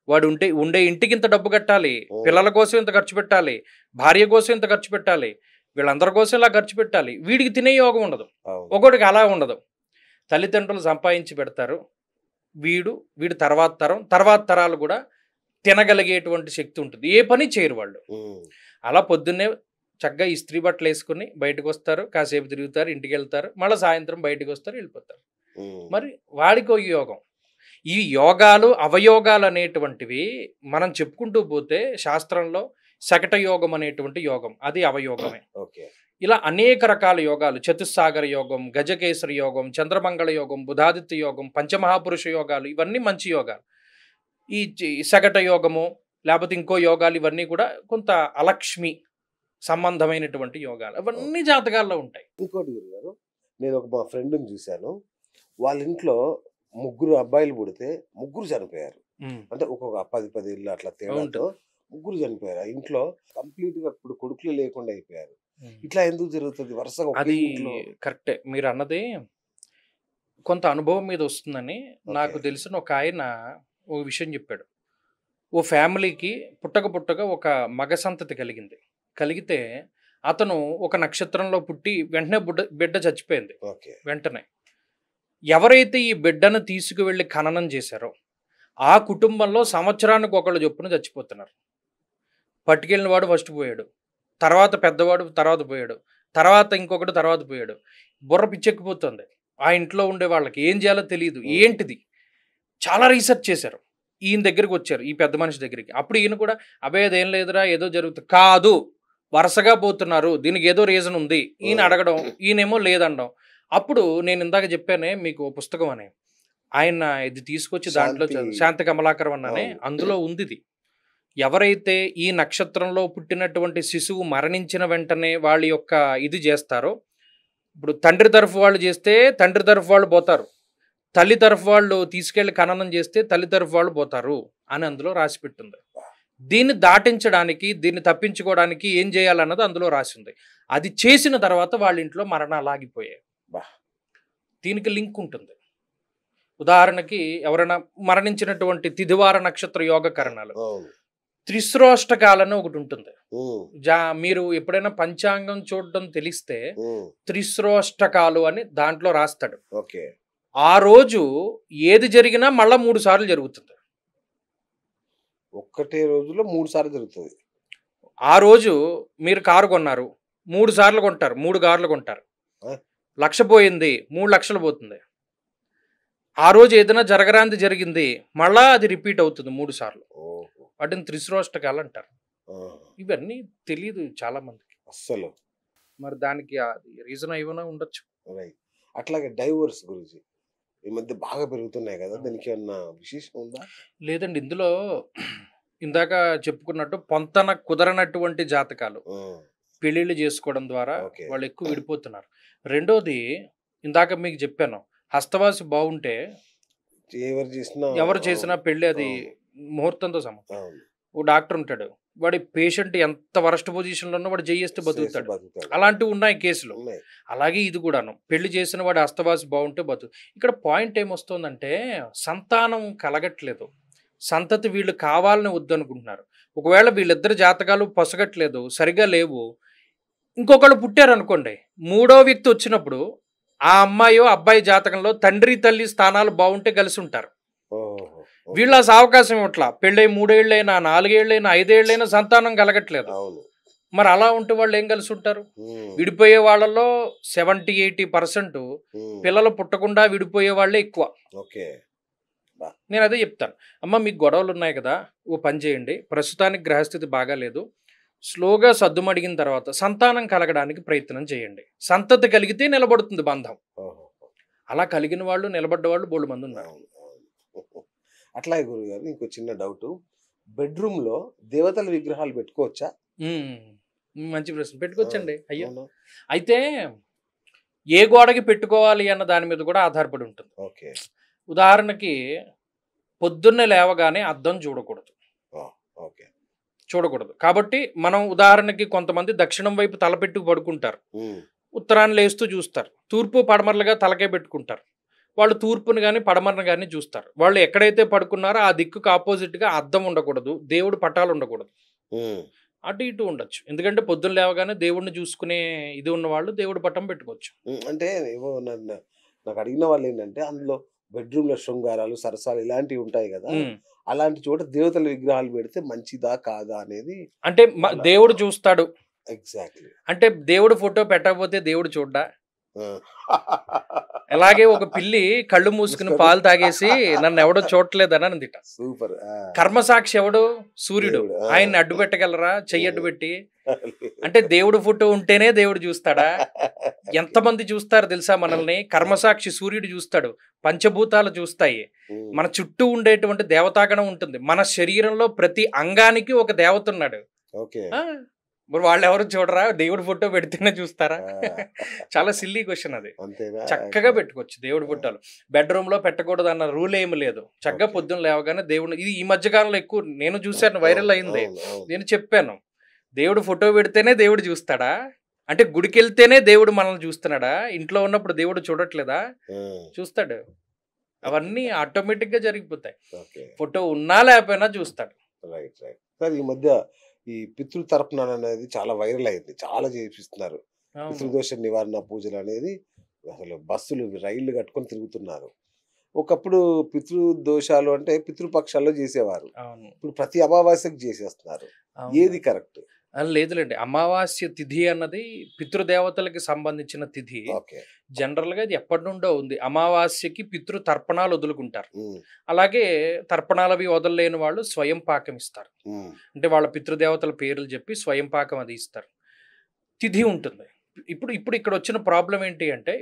వాడు ఉండే ఇంటికి ఇంత డబ్బు కట్టాలి, పిల్లల కోసం ఇంత ఖర్చు పెట్టాలి, భార్య కోసం ఇంత ఖర్చు పెట్టాలి, వీళ్ళందరి కోసం ఇలా ఖర్చు పెట్టాలి. వీడికి తినే యోగం ఉండదు, ఒకడికి అలా ఉండదు. తల్లిదండ్రులు సంపాదించి పెడతారు, వీడు తర్వాత తరాలు కూడా తినగలిగేటువంటి శక్తి ఉంటుంది. ఏ పని చేయరు వాళ్ళు. అలా పొద్దున్నే చక్కగా ఇస్త్రీ బట్టలు వేసుకుని బయటకు వస్తారు, కాసేపు తిరుగుతారు, ఇంటికి వెళ్తారు, మళ్ళీ సాయంత్రం బయటకు వస్తారు, వెళ్ళిపోతారు. మరి వాడికి ఒక యోగం. ఈ యోగాలు అవయోగాలు అనేటువంటివి మనం చెప్పుకుంటూ పోతే శాస్త్రంలో శకట యోగం అనేటువంటి యోగం, అది అవయోగమే. ఇలా అనేక రకాల యోగాలు, చతుస్సాగర యోగం, గజకేసరి యోగం, చంద్రమంగళ యోగం, బుధాదిత్య యోగం, పంచమహాపురుష యోగాలు, ఇవన్నీ మంచి యోగాలు. ఈ సగట యోగము లేకపోతే ఇంకో యోగాలు ఇవన్నీ కూడా కొంత అలక్ష్మి సంబంధమైనటువంటి యోగాలు, అవన్నీ జాతకాల్లో ఉంటాయి. ఇంకోటి గురుగారు, నేను మా ఫ్రెండ్ని చూశాను. వాళ్ళ ఇంట్లో 3 అబ్బాయిలు పుడితే 3 చనిపోయారు. అంటే ఒక్కొక్క 10 ఇళ్ళు అట్లా తేడాతో 3 చనిపోయారు. ఆ ఇంట్లో కంప్లీట్ గా ఇప్పుడు కొడుకులు లేకుండా అయిపోయారు. ఇట్లా ఎందుకు జరుగుతుంది వరుసగా? అది కరెక్టే మీరు అన్నది. కొంత అనుభవం మీద వస్తుందని నాకు తెలిసిన ఒక ఆయన ఒక విషయం చెప్పాడు. ఓ ఫ్యామిలీకి పుట్టక ఒక మగ సంతతి కలిగితే అతను ఒక నక్షత్రంలో పుట్టి వెంటనే బిడ్డ చచ్చిపోయింది. వెంటనే ఎవరైతే ఈ బిడ్డను తీసుకువెళ్ళి ఖననం చేశారో ఆ కుటుంబంలో సంవత్సరానికి ఒకళ్ళు చొప్పున చచ్చిపోతున్నారు. పట్టుకెళ్ళిన వాడు ఫస్ట్ పోయాడు, తర్వాత పెద్దవాడు తర్వాత పోయాడు, తర్వాత ఇంకొకటి తర్వాత పోయాడు. బుర్ర పిచ్చెక్కిపోతుంది. ఆ ఇంట్లో ఉండే వాళ్ళకి ఏం చేయాలో తెలియదు. ఏంటిది చాలా రీసెర్చ్ చేశారు. ఈయన దగ్గరికి వచ్చారు, ఈ పెద్ద మనిషి దగ్గరికి. అప్పుడు ఈయన కూడా అదేం లేదురా ఏదో జరుగుతుంది కాదు, వరుసగా పోతున్నారు, దీనికి ఏదో రీజన్ ఉంది. ఈయన అడగడం, ఈయనేమో లేదనడం. అప్పుడు నేను ఇందాక చెప్పానే మీకు పుస్తకం అని, ఆయన ఇది తీసుకొచ్చి దాంట్లో శాంతి కమలాకరం అన్ననే అందులో ఉంది. ఇది ఎవరైతే ఈ నక్షత్రంలో పుట్టినటువంటి శిశువు మరణించిన వెంటనే వాళ్ళ యొక్క ఇది చేస్తారో, ఇప్పుడు తండ్రి తరఫు వాళ్ళు చేస్తే తండ్రి తరఫు వాళ్ళు పోతారు, తల్లి తరఫు వాళ్ళు తీసుకెళ్లి ఖననం చేస్తే తల్లి తరఫు వాళ్ళు పోతారు అని అందులో రాసి పెట్టింది. దీన్ని దాటించడానికి, దీన్ని తప్పించుకోవడానికి ఏం చేయాలన్నది అందులో రాసింది. అది చేసిన తర్వాత వాళ్ళ ఇంట్లో మరణాలు ఆగిపోయాయి. దీనికి లింక్ ఉంటుంది. ఉదాహరణకి ఎవరైనా మరణించినటువంటి తిదివార నక్షత్ర యోగకరణాలు, త్రిశ్రోష్టకాలని ఒకటి ఉంటుంది. మీరు ఎప్పుడైనా పంచాంగం చూడడం తెలిస్తే త్రిశ్రోష్టకాలు అని దాంట్లో రాస్తాడు. ఆ రోజు ఏది జరిగినా మళ్ళా 3 సార్లు జరుగుతుంది. ఒక్కటే రోజులో 3 సార్లు జరుగుతుంది. ఆ రోజు మీరు కారు కొన్నారు, 3 సార్లు కొంటారు, 3 కార్లు కొంటారు. 1,00,000 పోయింది, 3 లక్షలు పోతుంది. ఆ రోజు ఏదైనా జరగరాంది జరిగింది, మళ్ళా అది రిపీట్ అవుతుంది 3 సార్లు. వాటిని త్రిశ్రోష్టకాలు అంటారు. ఇవన్నీ తెలియదు చాలా మందికి అస్సలు. మరి దానికి రీజన్ ఏమైనా ఉండొచ్చు. అట్లాగే డైవోర్స్ గురించి ఈ మధ్య బాగా పెరుగుతున్నాయి కదా, దానికి ఏమన్నా విశేషం ఉందా? లేదండి, ఇందులో ఇందాక చెప్పుకున్నట్టు పొంతన కుదరనటువంటి జాతకాలు పెళ్లిళ్ళు చేసుకోవడం ద్వారా వాళ్ళు ఎక్కువ విడిపోతున్నారు. రెండోది ఇందాక మీకు చెప్పాను, హస్తవాసి బాగుంటే ఎవరు చేసినా పెళ్లి అది ముహూర్తంతో సమానం. ఓ డాక్టర్ ఉంటాడు, వాడి పేషెంట్ ఎంత వరస్ట్ పొజిషన్లో ఉన్నా వాడు జైయేస్తే బతుకుతాడు. అలాంటివి ఉన్నాయి కేసులు. అలాగే ఇది కూడాను, పెళ్లి చేసిన వాడు హస్తవాసి బాగుంటే ఇక్కడ పాయింట్ ఏమొస్తుందంటే సంతానం కలగట్లేదు, సంతతి వీళ్ళు కావాలని వద్దనుకుంటున్నారు. ఒకవేళ వీళ్ళిద్దరు జాతకాలు పొసగట్లేదు, సరిగా లేవు, ఇంకొకళ్ళు పుట్టారు అనుకోండి, 3వ వ్యక్తి వచ్చినప్పుడు ఆ అమ్మాయో అబ్బాయి జాతకంలో తండ్రి తల్లి స్థానాలు బాగుంటే కలిసి ఉంటారు. వీళ్ళ అవకాశం ఇట్లా పెళ్ళై 3 ఏళ్ళైనా 4 ఏళ్ళైనా 5 ఏళ్ళైనా సంతానం కలగట్లేదు. మరి అలా ఉంటే వాళ్ళు ఏం కలిసి ఉంటారు? విడిపోయే వాళ్ళలో 70-80% పిల్లలు పుట్టకుండా విడిపోయే వాళ్ళే ఎక్కువ. నేను అదే చెప్తాను, అమ్మ మీకు గొడవలు ఉన్నాయి కదా, ఓ పని చేయండి, ప్రస్తుతానికి గ్రహస్థితి బాగాలేదు, స్లోగా సద్దుమడిగిన తర్వాత సంతానం కలగడానికి ప్రయత్నం చేయండి. సంతతి కలిగితే నిలబడుతుంది బంధం. అలా కలిగిన వాళ్ళు నిలబడ్డ వాళ్ళు బోల్డు మంది ఉన్నారు. అట్లాగే గురుగారు, ఇంకో చిన్న డౌట్, బెడ్రూమ్ లో దేవతల విగ్రహాలు పెట్టుకోవచ్చా? మంచి ప్రశ్న. పెట్టుకోవచ్చండి. అయ్యో, అయితే ఏ గోడకి పెట్టుకోవాలి అన్న దాని మీద కూడా ఆధారపడి ఉంటుంది. ఉదాహరణకి పొద్దున్నే లేవగానే అద్దం చూడకూడదు. కాబట్టి మనం ఉదాహరణకి కొంతమంది దక్షిణం వైపు తలపెట్టుకు పడుకుంటారు, ఉత్తరాన్ని లేస్తూ చూస్తారు, తూర్పు పడమరలుగా తలకే పెట్టుకుంటారు. వాళ్ళు తూర్పుని కానీ పడమరను కానీ చూస్తారు. వాళ్ళు ఎక్కడైతే పడుకున్నారో ఆ దిక్కుకు ఆపోజిట్గా అద్దం ఉండకూడదు, దేవుడు పటాలు ఉండకూడదు, అటు ఇటు ఉండొచ్చు. ఎందుకంటే పొద్దున్న లేవగానే దేవుడిని చూసుకునే ఇది ఉన్న వాళ్ళు దేవుడి పటం పెట్టుకోవచ్చు. అంటే నాకు అడిగిన వాళ్ళు ఏంటంటే అందులో బెడ్రూమ్ లో శృంగారాలు సరసాలు ఇలాంటివి ఉంటాయి కదా, అలాంటి చోట దేవతల విగ్రహాలు పెడితే మంచిదా కాదా అనేది. అంటే దేవుడు చూస్తాడు. ఎగ్జాక్ట్లీ. అంటే దేవుడు ఫోటో పెట్టకపోతే దేవుడు చూడ్డా? అలాగే ఒక పిల్లి కళ్ళు మూసుకుని పాలు తాగేసి నన్ను ఎవడో చూడలేదని అందిట. సూపర్. కర్మసాక్షి ఎవడు? సూర్యుడు. దేవుడు. ఆయన్ని అడ్డు పెట్టగలరా? చెయ్యి అడ్డు పెట్టి? అంటే దేవుడు ఫోటో ఉంటేనే దేవుడు చూస్తాడా? ఎంతమంది చూస్తారు తెలుసా మనల్ని? కర్మసాక్షి సూర్యుడు చూస్తాడు, పంచభూతాలు చూస్తాయి, మన చుట్టూ ఉండేటువంటి దేవతాగణం ఉంటుంది, మన శరీరంలో ప్రతి అంగానికి ఒక దేవత ఉన్నాడు. ఓకే. మరి వాళ్ళు ఎవరు చూడరా? దేవుడి ఫోటో పెడితేనే చూస్తారా? చాలా సిల్లీ క్వశ్చన్ అది. అంతేనా? చక్కగా పెట్టుకోవచ్చు దేవుడి ఫోటోలు. బెడ్రూమ్ లో పెట్టకూడదు అన్న రూల్ ఏమి లేదు. చక్కగా ఓకే. పొద్దున్న లేవగానే దేవుడు, ఇది ఈ మధ్య కాలంలో ఎక్కువ నేను చూశాను, వైరల్ అయింది. అవును, అవును. నేను చెప్పాను, దేవుడు ఫోటో పెడితేనే దేవుడు చూస్తాడా? అంటే గుడికి వెళ్తేనే దేవుడు మనల్ని చూస్తున్నాడా? ఇంట్లో ఉన్నప్పుడు దేవుడు చూడట్లేదా? చూస్తాడు. అవన్నీ ఆటోమేటిక్ గా జరిగిపోతాయి. ఓకే. ఫోటో ఉన్నా లేకపోయినా చూస్తాడు. Right, right. సార్, ఈ మధ్య ఈ పితృతర్పణాలు అనేది చాలా వైరల్ అయింది, చాలా చేపిస్తున్నారు. అవును, పితృదోష నివారణ పూజలు అనేది అసలు బస్సులు రైళ్లు కట్టుకొని తిరుగుతున్నారు. ఒకప్పుడు పితృదోషాలు అంటే పితృపక్షాల్లో చేసేవారు, అవును, ఇప్పుడు ప్రతి అమావాస్యకు చేసేస్తున్నారు. అవును. ఏది కరెక్ట్? లేదులేండి, అమావాస్య తిథి అన్నది పితృదేవతలకి సంబంధించిన తిథి. ఓకే. జనరల్ గా ఇది ఎప్పటి నుండో ఉంది. అమావాస్యకి పితృ తర్పణాలు వదులుకుంటారు. ఉమ్, అలాగే తర్పణాలవి వదలలేని వాళ్ళు స్వయం పాకం ఇస్తారు. ఉమ్, అంటే వాళ్ళ పితృదేవతల పేర్లు చెప్పి స్వయం పాకం అది ఇస్తారు. తిథి ఉంటుంది. ఇప్పుడు ఇప్పుడు ఇక్కడ వచ్చిన ప్రాబ్లం ఏంటి అంటే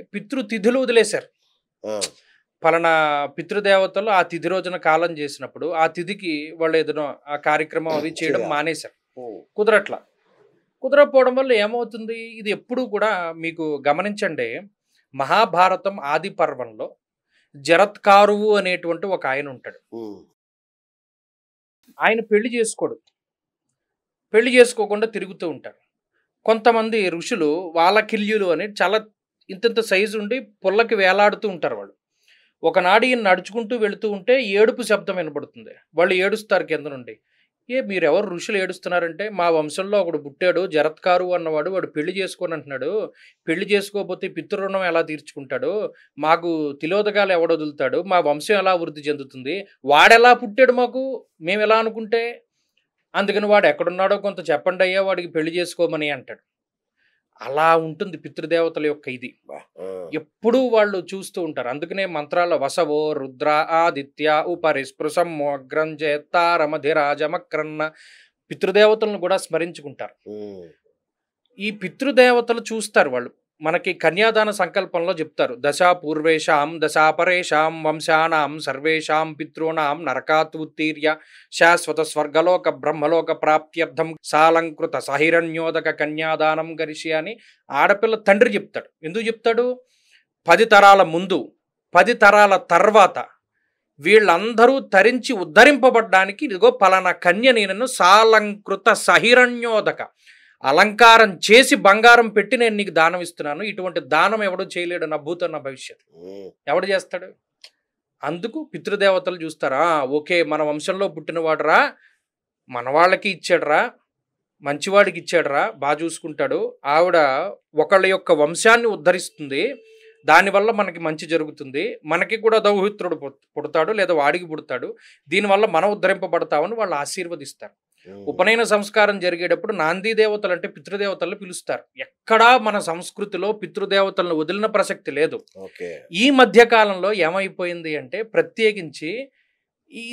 తిథులు వదిలేశారు. ఆ, పలానా పితృదేవతలు ఆ తిథి రోజున కాలం చేసినప్పుడు ఆ తిథికి వాళ్ళు ఏదైనా ఆ కార్యక్రమం అవి చేయడం చేయాలి. మానేశారు. ఓ, కుదరట్లా. కుదరకపోవడం వల్ల ఏమవుతుంది, ఇది ఎప్పుడు కూడా మీకు గమనించండి, మహాభారతం ఆది పర్వంలో జరత్కారువు అనేటువంటి ఒక ఆయన ఉంటాడు. ఉమ్, ఆయన పెళ్లి చేసుకోడు, పెళ్లి చేసుకోకుండా తిరుగుతూ ఉంటారు. కొంతమంది ఋషులు వాలకిల్యులు అని చాలా ఇంతంత సైజు ఉండి పుల్లకి వేలాడుతూ ఉంటారు. వాళ్ళు ఒకనాడు ఈయన నడుచుకుంటూ వెళుతూ ఉంటే ఏడుపు శబ్దం వినపడుతుంది. వాళ్ళు ఏడుస్తారు కింద నుండి. మీరు ఎవరు ఋషులు ఏడుస్తున్నారంటే, మా వంశంలో ఒకడు పుట్టాడు జరత్కారు అన్నవాడు, వాడు పెళ్లి చేసుకోని అంటున్నాడు, పెళ్లి చేసుకోకపోతే పితృరుణం ఎలా తీర్చుకుంటాడు, మాకు తిలోదకాలు ఎవడు వదులుతాడు, మా వంశం ఎలా వృద్ధి చెందుతుంది, వాడెలా పుట్టాడు మాకు, మేము ఎలా అనుకుంటే, అందుకని వాడు ఎక్కడున్నాడో కొంత చెప్పండి అయ్యా, వాడికి పెళ్లి చేసుకోమని అంటాడు. అలా ఉంటుంది పితృదేవతల యొక్క ఇది. బా, ఆ, ఎప్పుడూ వాళ్ళు చూస్తూ ఉంటారు. అందుకనే మంత్రాల్లో వసవో రుద్ర ఆదిత్య ఉపరిస్పృశం మోగ్రం జేత్తారమధిరాజమక్రన్న పితృదేవతలను కూడా స్మరించుకుంటారు. ఉమ్, ఈ పితృదేవతలు చూస్తారు వాళ్ళు. మనకి కన్యాదాన సంకల్పంలో చెప్తారు, దశా పూర్వేషాం దశాపరేషాం వంశానాం సర్వేషాం పితॄణాం నరకాత్ ఉత్తీర్య శాశ్వత స్వర్గలోక బ్రహ్మలోక ప్రాప్త్యర్థం సాలంకృత సహిరణ్యోదక కన్యాదానం గరిషి అని ఆడపిల్ల తండ్రి చెప్తాడు. ఎందుకు చెప్తాడు? 10 తరాల ముందు 10 తరాల తర్వాత వీళ్ళందరూ తరించి ఉద్ధరింపబడ్డానికి ఇదిగో పలానా కన్య నేను సాలంకృత సహిరణ్యోదక అలంకారం చేసి బంగారం పెట్టి నేను నీకు దానం ఇస్తున్నాను. ఇటువంటి దానం ఎవడు చేయలేడు, నా భూత నా భవిష్యత్. ఎవడు చేస్తాడు? అందుకు పితృదేవతలు చూస్తారా, ఓకే మన వంశంలో పుట్టినవాడురా, మన వాళ్ళకి ఇచ్చాడురా, మంచివాడికి ఇచ్చాడురా, బాగా చూసుకుంటాడు, ఆవిడ ఒకళ్ళ యొక్క వంశాన్ని ఉద్ధరిస్తుంది, దానివల్ల మనకి మంచి జరుగుతుంది, మనకి కూడా దౌహిత్రుడు పుడతాడు లేదా వాడికి పుడతాడు, దీనివల్ల మనం ఉద్ధరింపబడతామని వాళ్ళు ఆశీర్వదిస్తారు. ఉపనయన సంస్కారం జరిగేటప్పుడు నాంది దేవతలు అంటే పితృదేవతలను పిలుస్తారు. ఎక్కడా మన సంస్కృతిలో పితృదేవతలను వదిలిన ప్రసక్తి లేదు. ఈ మధ్య కాలంలో ఏమైపోయింది అంటే ప్రత్యేకించి ఈ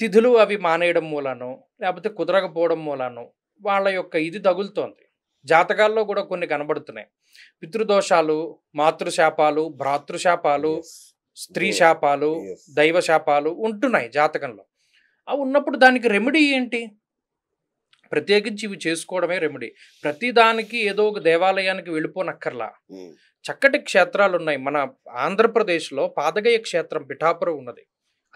తిథులు అవి మానేయడం మూలానో లేకపోతే కుదరకపోవడం మూలానో వాళ్ళ యొక్క ఇది తగులుతోంది. జాతకాల్లో కూడా కొన్ని కనబడుతున్నాయి. పితృదోషాలు, మాతృశాపాలు, భ్రాతృశాపాలు, స్త్రీ శాపాలు, దైవ శాపాలు ఉంటున్నాయి జాతకంలో. అవి ఉన్నప్పుడు దానికి రెమెడీ ఏంటి? ప్రత్యేకించి ఇవి చేసుకోవడమే రెమెడీ. ప్రతిదానికి ఏదో ఒక దేవాలయానికి వెళ్ళిపోనక్కర్లా. చక్కటి క్షేత్రాలు ఉన్నాయి. మన ఆంధ్రప్రదేశ్లో పాదగయ క్షేత్రం పిఠాపురం ఉన్నది.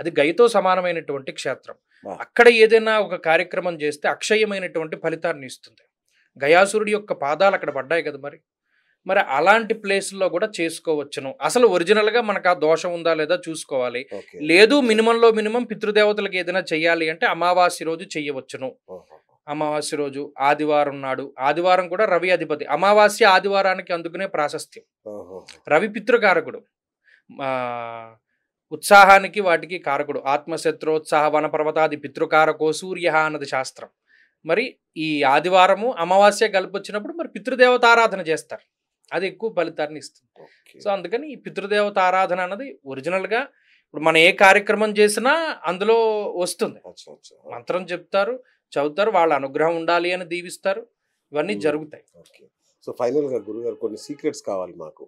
అది గయతో సమానమైనటువంటి క్షేత్రం. అక్కడ ఏదైనా ఒక కార్యక్రమం చేస్తే అక్షయమైనటువంటి ఫలితాన్ని ఇస్తుంది. గయాసురుడి యొక్క పాదాలు అక్కడ పడ్డాయి కదా, మరి అలాంటి ప్లేస్లో కూడా చేసుకోవచ్చును. అసలు ఒరిజినల్గా మనకు ఆ దోషం ఉందా లేదా చూసుకోవాలి. లేదు మినిమంలో మినిమం పితృదేవతలకు ఏదైనా చెయ్యాలి అంటే అమావాస్య రోజు చెయ్యవచ్చును. అమావాస్య రోజు ఆదివారం నాడు, ఆదివారం కూడా రవి అధిపతి, అమావాస్య ఆదివారానికి అందుకునే ప్రాశస్త్యం. రవి పితృకారకుడు, ఉత్సాహానికి వాటికి కారకుడు. ఆత్మశత్రోత్సాహ వనపర్వతాది పితృకారకో సూర్య అన్నది శాస్త్రం. మరి ఈ ఆదివారము అమావాస్య కలిపి వచ్చినప్పుడు మరి పితృదేవతారాధన చేస్తారు. అది ఎక్కువ ఫలితాన్ని ఇస్తుంది. ఓకే. సో అందుకని ఈ పితృదేవత ఆరాధన అన్నది ఒరిజినల్గా ఇప్పుడు మనం ఏ కార్యక్రమం చేసినా అందులో వస్తుంది. అచ్చా, అచ్చా. మంత్రం చెప్తారు, చదువుతారు, వాళ్ళ అనుగ్రహం ఉండాలి అని దీవిస్తారు, ఇవన్నీ జరుగుతాయి. ఓకే. సో ఫైనల్ గా గురుగారు కొన్ని సీక్రెట్స్ కావాలి మాకు.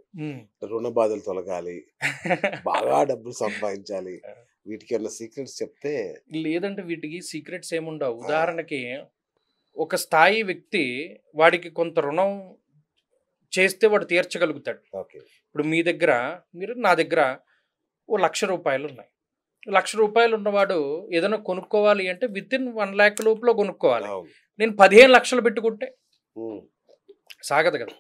రుణ బాధలు తొలగాలి, బాగా డబ్బులు సంపాదించాలి, వీటికి ఏమన్నా సీక్రెట్స్ చెప్తే. లేదంటే వీటికి సీక్రెట్స్ ఏముండవు. ఉదాహరణకి ఒక స్థాయి వ్యక్తి వాడికి కొంత రుణం చేస్తే వాడు తీర్చగలుగుతాడు. ఓకే. ఇప్పుడు మీ దగ్గర నా దగ్గర ఓ ₹1,00,000 ఉన్నాయి. ₹1,00,000 ఉన్నవాడు ఏదైనా కొనుక్కోవాలి అంటే వితిన్ 1 lakh లోపల కొనుక్కోవాలి. నేను 15 లక్షలు పెట్టుకుంటే సాగదు కదా.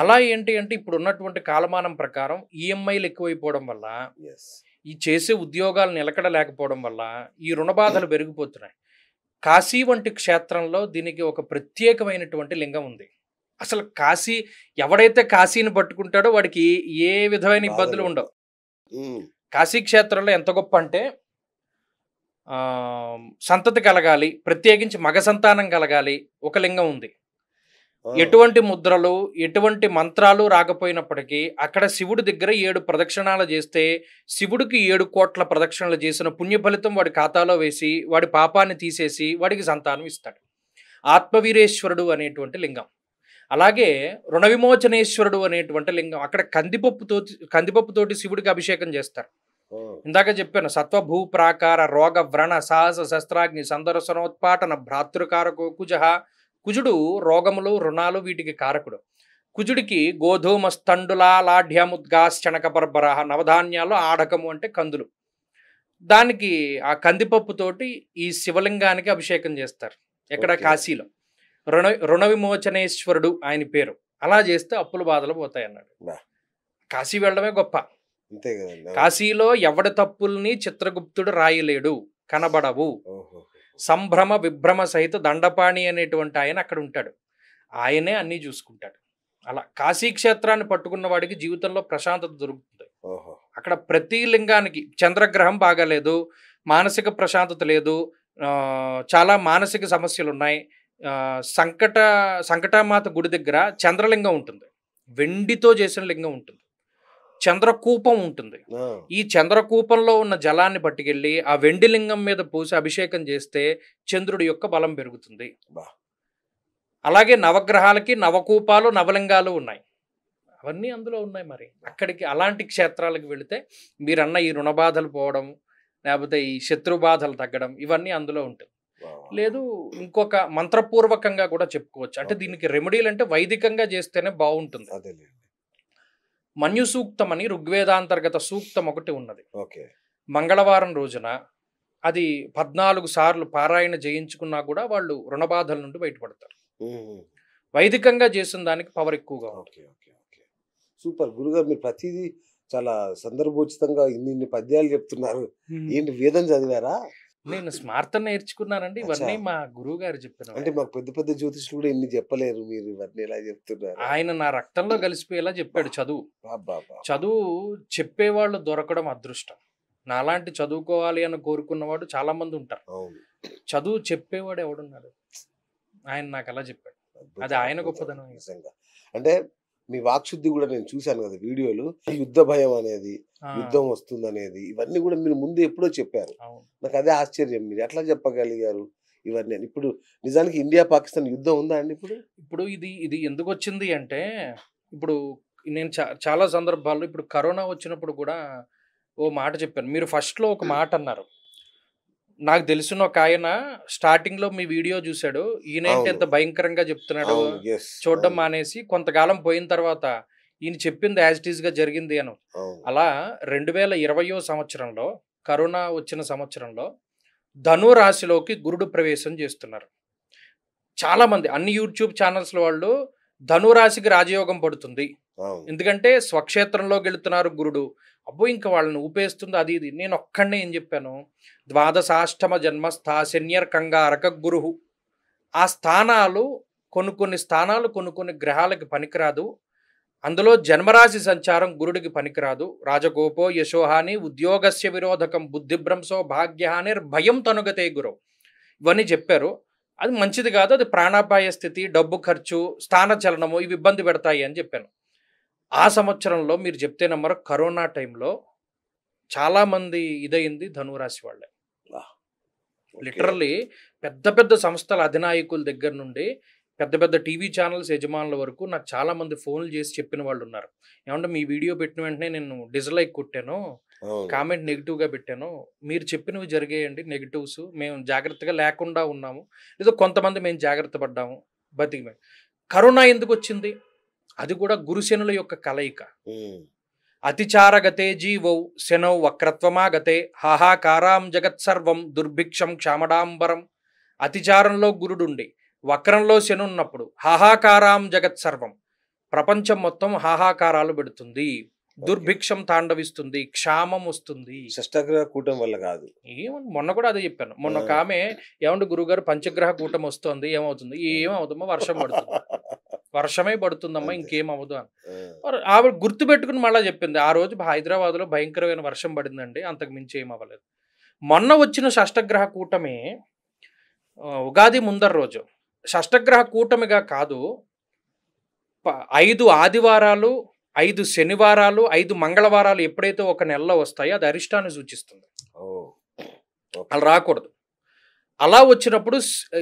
అలా ఏంటి అంటే ఇప్పుడు ఉన్నటువంటి కాలమానం ప్రకారం ఈఎంఐలు ఎక్కువైపోవడం వల్ల, ఈ చేసే ఉద్యోగాలు నిలకడ లేకపోవడం వల్ల ఈ రుణ బాధలు పెరిగిపోతున్నాయి. కాశీ వంటి క్షేత్రంలో దీనికి ఒక ప్రత్యేకమైనటువంటి లింగం ఉంది. అసలు కాశీ ఎవడైతే కాశీని పట్టుకుంటాడో వాడికి ఏ విధమైన ఇబ్బందులు ఉండవు. కాశీ క్షేత్రంలో ఎంత గొప్ప అంటే సంతతి కలగాలి, ప్రత్యేకించి మగ సంతానం కలగాలి, ఒక లింగం ఉంది. ఎటువంటి ముద్రలు ఎటువంటి మంత్రాలు రాకపోయినప్పటికీ అక్కడ శివుడి దగ్గర 7 ప్రదక్షిణాలు చేస్తే శివుడికి 7 కోట్ల ప్రదక్షిణలు చేసిన పుణ్య ఫలితం వాడి ఖాతాలో వేసి వాడి పాపాన్ని తీసేసి వాడికి సంతానం ఇస్తాడు. ఆత్మవీరేశ్వరుడు అనేటువంటి లింగం. అలాగే రుణ విమోచనేశ్వరుడు అనేటువంటి లింగం. అక్కడ కందిపప్పుతోటి శివుడికి అభిషేకం చేస్తారు. ఇందాక చెప్పాను, సత్వభూ ప్రాకార రోగ వ్రణ సాహస శస్త్రాగ్ని సందర్శనోత్పాటన భ్రాతృకారకో కుజ. కుజుడు రోగములు రుణాలు వీటికి కారకుడు. కుజుడికి గోధూమ స్థండులా లాఢ్యముద్గాశ్చనక పర్బరహ, నవధాన్యాలు ఆఢకము అంటే కందులు. దానికి ఆ కందిపప్పుతోటి ఈ శివలింగానికి అభిషేకం చేస్తారు. ఎక్కడ? కాశీలో. రుణ విమోచనేశ్వరుడు ఆయన పేరు. అలా చేస్తే అప్పుల బాధలు పోతాయి అన్నాడు. కాశీ వెళ్ళడమే గొప్ప. కాశీలో ఎవడి తప్పుల్ని చిత్రగుప్తుడు రాయలేడు, కనబడవు. సంభ్రమ విభ్రమ సహిత దండపాణి అనేటువంటి ఆయన అక్కడ ఉంటాడు. ఆయనే అన్నీ చూసుకుంటాడు. అలా కాశీ క్షేత్రాన్ని పట్టుకున్న వాడికి జీవితంలో ప్రశాంతత దొరుకుతుంది. అక్కడ ప్రతి లింగానికి చంద్రగ్రహం బాగాలేదు, మానసిక ప్రశాంతత లేదు, చాలా మానసిక సమస్యలు ఉన్నాయి. సంకటామాత గుడి దగ్గర చంద్రలింగం ఉంటుంది, వెండితో చేసిన లింగం ఉంటుంది, చంద్రకూపం ఉంటుంది. ఈ చంద్రకూపంలో ఉన్న జలాన్ని పట్టుకెళ్ళి ఆ వెండి లింగం మీద పోసి అభిషేకం చేస్తే చంద్రుడి యొక్క బలం పెరుగుతుంది. అలాగే నవగ్రహాలకి నవకూపాలు నవలింగాలు ఉన్నాయి, అవన్నీ అందులో ఉన్నాయి. మరి అక్కడికి అలాంటి క్షేత్రాలకు వెళితే మీరన్న ఈ రుణ బాధలు పోవడం, లేకపోతే ఈ శత్రు బాధలు తగ్గడం, ఇవన్నీ అందులో ఉంటుంది. లేదు ఇంకొక మంత్రపూర్వకంగా కూడా చెప్పుకోవచ్చు. అంటే దీనికి రెమెడీలు అంటే వైదికంగా చేస్తేనే బాగుంటుంది. మన్యు సూక్తం అని ఋగ్వేదాంతర్గత సూక్తం ఒకటి ఉన్నది. మంగళవారం రోజున అది 14 సార్లు పారాయణ చేయించుకున్నా కూడా వాళ్ళు రుణబాధల నుండి బయటపడతారు. వైదికంగా చేసిన దానికి పవర్ ఎక్కువగా. సూపర్ గురుగారు, మీరు ప్రతిదీ చాలా సందర్భోచితంగా ఇన్ని పద్యాలు చెప్తున్నారు. ఏంటి వేదం చదివారా? నేను స్మార్తం నేర్చుకున్నానండి. ఇవన్నీ మా గురువు గారు చెప్పారు. అంటే మాకు పెద్ద పెద్ద జ్యోతిష్యులు కూడా ఇన్ని చెప్పలేరు, మీరు ఇవన్నీ ఎలా చెప్తున్నారు? ఆయన నా రక్తంలో కలిసిపోయేలా చెప్పాడు. చదువు చెప్పేవాళ్ళు దొరకడం అదృష్టం. నాలాంటి చదువుకోవాలి అని కోరుకున్నవాడు చాలా మంది ఉంటారు. చదువు చెప్పేవాడు ఎవడున్నాడు? ఆయన నాకు అలా చెప్పాడు. అది ఆయన గొప్పదనం. నిజంగా అంటే మీ వాక్శుద్ధి కూడా నేను చూశాను కదా వీడియోలు. యుద్ధ భయం అనేది, యుద్ధం వస్తుంది అనేది, ఇవన్నీ కూడా మీరు ముందు ఎప్పుడో చెప్పారు. నాకు అదే ఆశ్చర్యం, మీరు ఎట్లా చెప్పగలిగారు ఇవన్నీ? ఇప్పుడు నిజానికి ఇండియా పాకిస్తాన్ యుద్ధం ఉందా అండి? ఇప్పుడు ఇది ఎందుకు వచ్చింది అంటే, ఇప్పుడు నేను చాలా సందర్భాల్లో ఇప్పుడు కరోనా వచ్చినప్పుడు కూడా ఓ మాట చెప్పాను. మీరు ఫస్ట్లో ఒక మాట అన్నారు. నాకు తెలిసిన ఒక ఆయన స్టార్టింగ్ లో మీ వీడియో చూశాడు, ఈయనేంటి ఎంత భయంకరంగా చెప్తున్నాడు, చూడడం మానేసి కొంతకాలం పోయిన తర్వాత ఈయన చెప్పింది యాజ్ ఇట్ ఈస్ గా జరిగింది అని. అలా 2020 సంవత్సరంలో కరోనా వచ్చిన సంవత్సరంలో ధను రాశిలోకి గురుడు ప్రవేశం చేస్తున్నారు. చాలా మంది అన్ని యూట్యూబ్ ఛానల్స్ వాళ్ళు ధను రాశికి రాజయోగం పడుతుంది, ఎందుకంటే స్వక్షేత్రంలోకి వెళుతున్నారు గురుడు, అబ్బో ఇంకా వాళ్ళని ఊపేస్తుంది అది ఇది. నేను ఒక్కడనే ఏం చెప్పాను, ద్వాదశాష్టమ జన్మస్థ శన్యర్ కంగారక గురు. ఆ స్థానాలు కొన్ని స్థానాలు కొన్ని గ్రహాలకి పనికిరాదు, అందులో జన్మరాశి సంచారం గురుడికి పనికిరాదు. రాజగోపో యశోహాని ఉద్యోగస్య విరోధకం బుద్ధిభ్రంశో భాగ్యహాని భయం తనుగతే గురు, ఇవన్నీ చెప్పారు. అది మంచిది కాదు, అది ప్రాణాపాయ స్థితి, డబ్బు ఖర్చు, స్థాన చలనము, ఇవి ఇబ్బంది పెడతాయి అని చెప్పాను. ఆ సంవత్సరంలో మీరు చెప్తే నమ్మరు, కరోనా టైంలో చాలా మంది ఇదయింది ధనురాశి వాళ్ళే. ఓకే. లిటరల్లీ పెద్ద పెద్ద సంస్థల అధినాయకుల దగ్గర నుండి పెద్ద పెద్ద టీవీ ఛానల్స్ యజమానుల వరకు నాకు చాలా మంది ఫోన్లు చేసి చెప్పిన వాళ్ళు ఉన్నారు. ఏమంటే మీ వీడియో పెట్టిన వెంటనే నేను డిస్లైక్ కొట్టాను, అవును. కామెంట్ నెగిటివ్‌గా పెట్టాను. మీరు చెప్పినవి జరిగాయండి నెగెటివ్స్. మేము జాగ్రత్తగా లేకుండా ఉన్నాము. ఏదో కొంతమంది మేము జాగ్రత్త పడ్డాము. బతికిపోయాం. కరోనా ఎందుకొచ్చింది? అది కూడా గురుశనుల యొక్క కలయిక. హ్మ్. అతిచారగతే జీవౌ శనౌ వక్రత్వమాగతే హాహాకారాం జగత్సర్వం దుర్భిక్షం క్షామడాంబరం. అతిచారంలో గురుడుండి వక్రంలో శనున్నప్పుడు హాహాకారాం జగత్సర్వం, ప్రపంచం మొత్తం హాహాకారాలు పెడుతుంది, దుర్భిక్షం తాండవిస్తుంది, క్షామం వస్తుంది. షష్టగ్రహ కూటమి వల్ల కాదు. ఏమని మొన్న కూడా అదే చెప్పాను. మొన్న ఒక ఆమె ఏమంటే గురుగారు పంచగ్రహ కూటం వస్తుంది ఏమవుతుంది? ఏమవుతుందమ్మా, వర్షం పడుతుంది, వర్షమే పడుతుందమ్మా, అంతే. ఇంకేమవ్వదు అని. ఆ. ఆవిడ గుర్తు పెట్టుకుని మళ్ళీ చెప్పింది, ఆ రోజు హైదరాబాద్లో భయంకరమైన వర్షం పడిందండి, అంతకు మించి ఏం అవ్వలేదు. మొన్న వచ్చిన షష్టగ్రహ కూటమి ఉగాది ముందర రోజు షష్టగ్రహ కూటమిగా కాదు, 5 ఆదివారాలు, 5 శనివారాలు, 5 మంగళవారాలు ఎప్పుడైతే ఒక నెలలో వస్తాయో అది అరిష్టాన్ని సూచిస్తుంది. ఓ. ఓకే. అలా రాకూడదు. అలా వచ్చినప్పుడు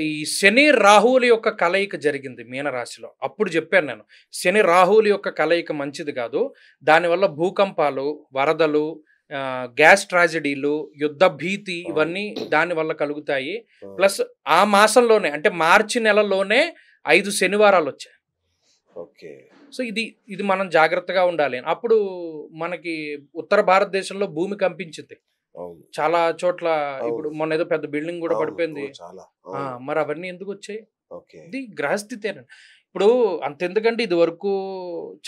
ఈ శని రాహువుల యొక్క కలయిక జరిగింది మీనరాశిలో. అప్పుడు చెప్పాను నేను, శని రాహువుల యొక్క కలయిక మంచిది కాదు, దానివల్ల భూకంపాలు, వరదలు, గ్యాస్ ట్రాజడీలు, యుద్ధ భీతి, ఇవన్నీ దానివల్ల కలుగుతాయి. ప్లస్ ఆ మాసంలోనే అంటే మార్చి నెలలోనే 5 శనివారాలు వచ్చాయి. ఓకే. సో ఇది మనం జాగ్రత్తగా ఉండాలి. అప్పుడు మనకి ఉత్తర భారతదేశంలో భూమి కంపించింది అవును. చాలా చోట్ల. అవును. ఇప్పుడు మొన్న ఏదో పెద్ద బిల్డింగ్ కూడా అవును. పడిపోయింది. ఓ, చాలా. ఆ, అవును. మరి అవన్నీ ఎందుకు వచ్చాయి? ఓకే. ఇది గ్రహస్థితేనండి. ఇప్పుడు అంతెందుకంటే ఇది వరకు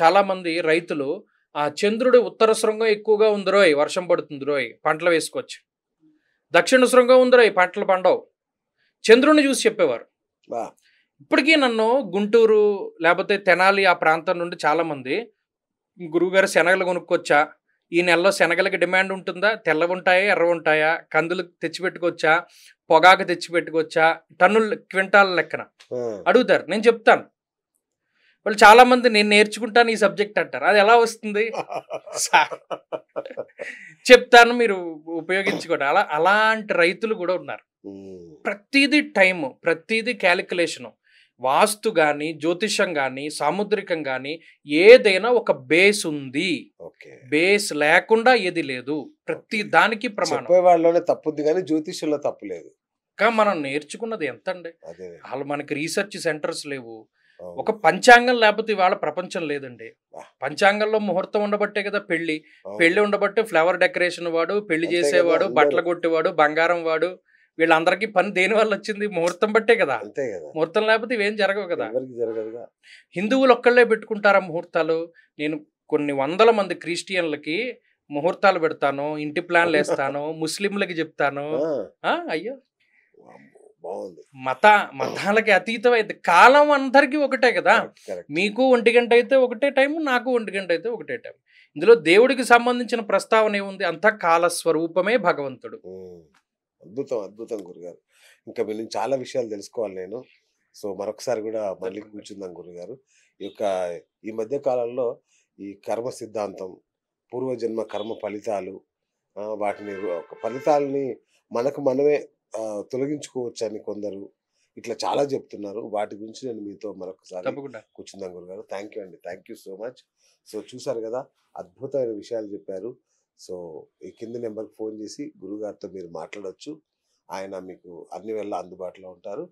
చాలా మంది రైతులు ఆ చంద్రుడు ఉత్తర శృంగం ఎక్కువగా ఉంది రోయ్, వర్షం పడుతుంది రోయ్, పంటలు వేసుకోవచ్చు. దక్షిణ శృంగం ఉంది రోయ్, పంటలు పండవు. చంద్రుడిని చూసి చెప్పేవారు. బా. ఇప్పటికీ నన్ను గుంటూరు లేకపోతే తెనాలి ఆ ప్రాంతం నుండి చాలా మంది, గురువుగారు శనగలు కొనుక్కొచ్చా, ఈ నెలలో శనగలకి డిమాండ్ ఉంటుందా, తెల్లవి ఉంటాయా ఎర్ర ఉంటాయా, కందులు తెచ్చిపెట్టుకోవచ్చా, పొగాకు తెచ్చిపెట్టుకోవచ్చా, టన్నులు క్వింటాల లెక్కన ఆ. అడుగుతారు. నేను చెప్తాను. వాళ్ళు చాలా మంది నేను నేర్చుకుంటాను ఈ సబ్జెక్ట్ అంటారు. అది ఎలా వస్తుంది? చెప్తాను, మీరు ఉపయోగించుకోండి. అలాంటి రైతులు కూడా ఉన్నారు. ఉమ్. ప్రతిదీ టైము, ప్రతిదీ క్యాలిక్యులేషను. వాస్తు కానీ, జ్యోతిషం కానీ, సాముద్రికం కానీ ఏదైనా ఒక బేస్ ఉంది. ఓకే. బేస్ లేకుండా ఏది లేదు. ప్రతి దానికి ప్రమాణం. చెప్పే వాళ్ళలోనే తప్పుద్ది కానీ జ్యోతిష్యంలో తప్పు లేదు. కానీ మనం నేర్చుకున్నది ఎంత అండి? అదే. వాళ్ళు మనకి రీసెర్చ్ సెంటర్స్ లేవు. అవును. ఒక పంచాంగం లేకపోతే ఇవాళ ప్రపంచం లేదండి. వా. పంచాంగంలో ముహూర్తం ఉండబట్టే కదా పెళ్లి. అవును. పెళ్లి ఉండబట్టే ఫ్లవర్ డెకరేషన్ వాడు, పెళ్లి అంతే చేసేవాడు, కదా, బట్టలు అందరూ. కొట్టేవాడు, బంగారం వాడు, వీళ్ళందరికీ పని దేని వల్ల వచ్చింది? ముహూర్తం బట్టే కదా. అంతే కదా, ముహూర్తం లేకపోతే ఇవేం జరగవు కదా. ఎవరికి జరగదుగా. హిందువులు ఒక్కళ్ళే పెట్టుకుంటారా ముహూర్తాలు? నేను కొన్ని వందల మంది క్రిస్టియన్లకి ముహూర్తాలు పెడతాను, ఇంటి ప్లాన్లు వేస్తాను, ముస్లింలకి చెప్తాను. ఆ. అయ్యో, వామ్మో, బాగుంది. మతాలకి అతీతమైంది. కాలం అందరికీ ఒకటే కదా. Correct, correct. మీకు 1 గంట అయితే ఒకటే టైం, నాకు 1 గంట అయితే ఒకటే టైం. ఇందులో దేవుడికి సంబంధించిన ప్రస్తావన ఏముంది? అంతా కాలస్వరూపమే భగవంతుడు. అద్భుతం, అద్భుతం గురుగారు. ఇంకా మీ నుంచి చాలా విషయాలు తెలుసుకోవాలి నేను. సో మరొకసారి కూడా మళ్ళీ తప్పకుండా. కూర్చుందాం గురుగారు. ఈ మధ్య కాలంలో ఈ కర్మ సిద్ధాంతం, పూర్వజన్మ కర్మ ఫలితాలు, వాటిని ఒక ఫలితాలని మనకు మనమే తొలగించుకోవచ్చని కొందరు ఇట్లా చాలా చెప్తున్నారు. వాటి గురించి నేను మీతో మరొకసారి తప్పకుండా. కూర్చుందాం గురుగారు. థ్యాంక్ యూ అండి, thank you so much. So చూసారు కదా, అద్భుతమైన విషయాలు చెప్పారు. సో ఈ కింది నెంబర్కి ఫోన్ చేసి గురుగారితో మీరు మాట్లాడవచ్చు. ఆయన మీకు అన్ని వేళ అందుబాటులో ఉంటారు.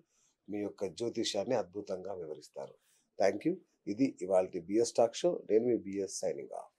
మీ యొక్క జ్యోతిష్యాన్ని అద్భుతంగా వివరిస్తారు. Thank you. ఇది ఇవాళ బిఎస్ టాక్ షో. నేను మీ బిఎస్ సైనింగ్ ఆఫ్.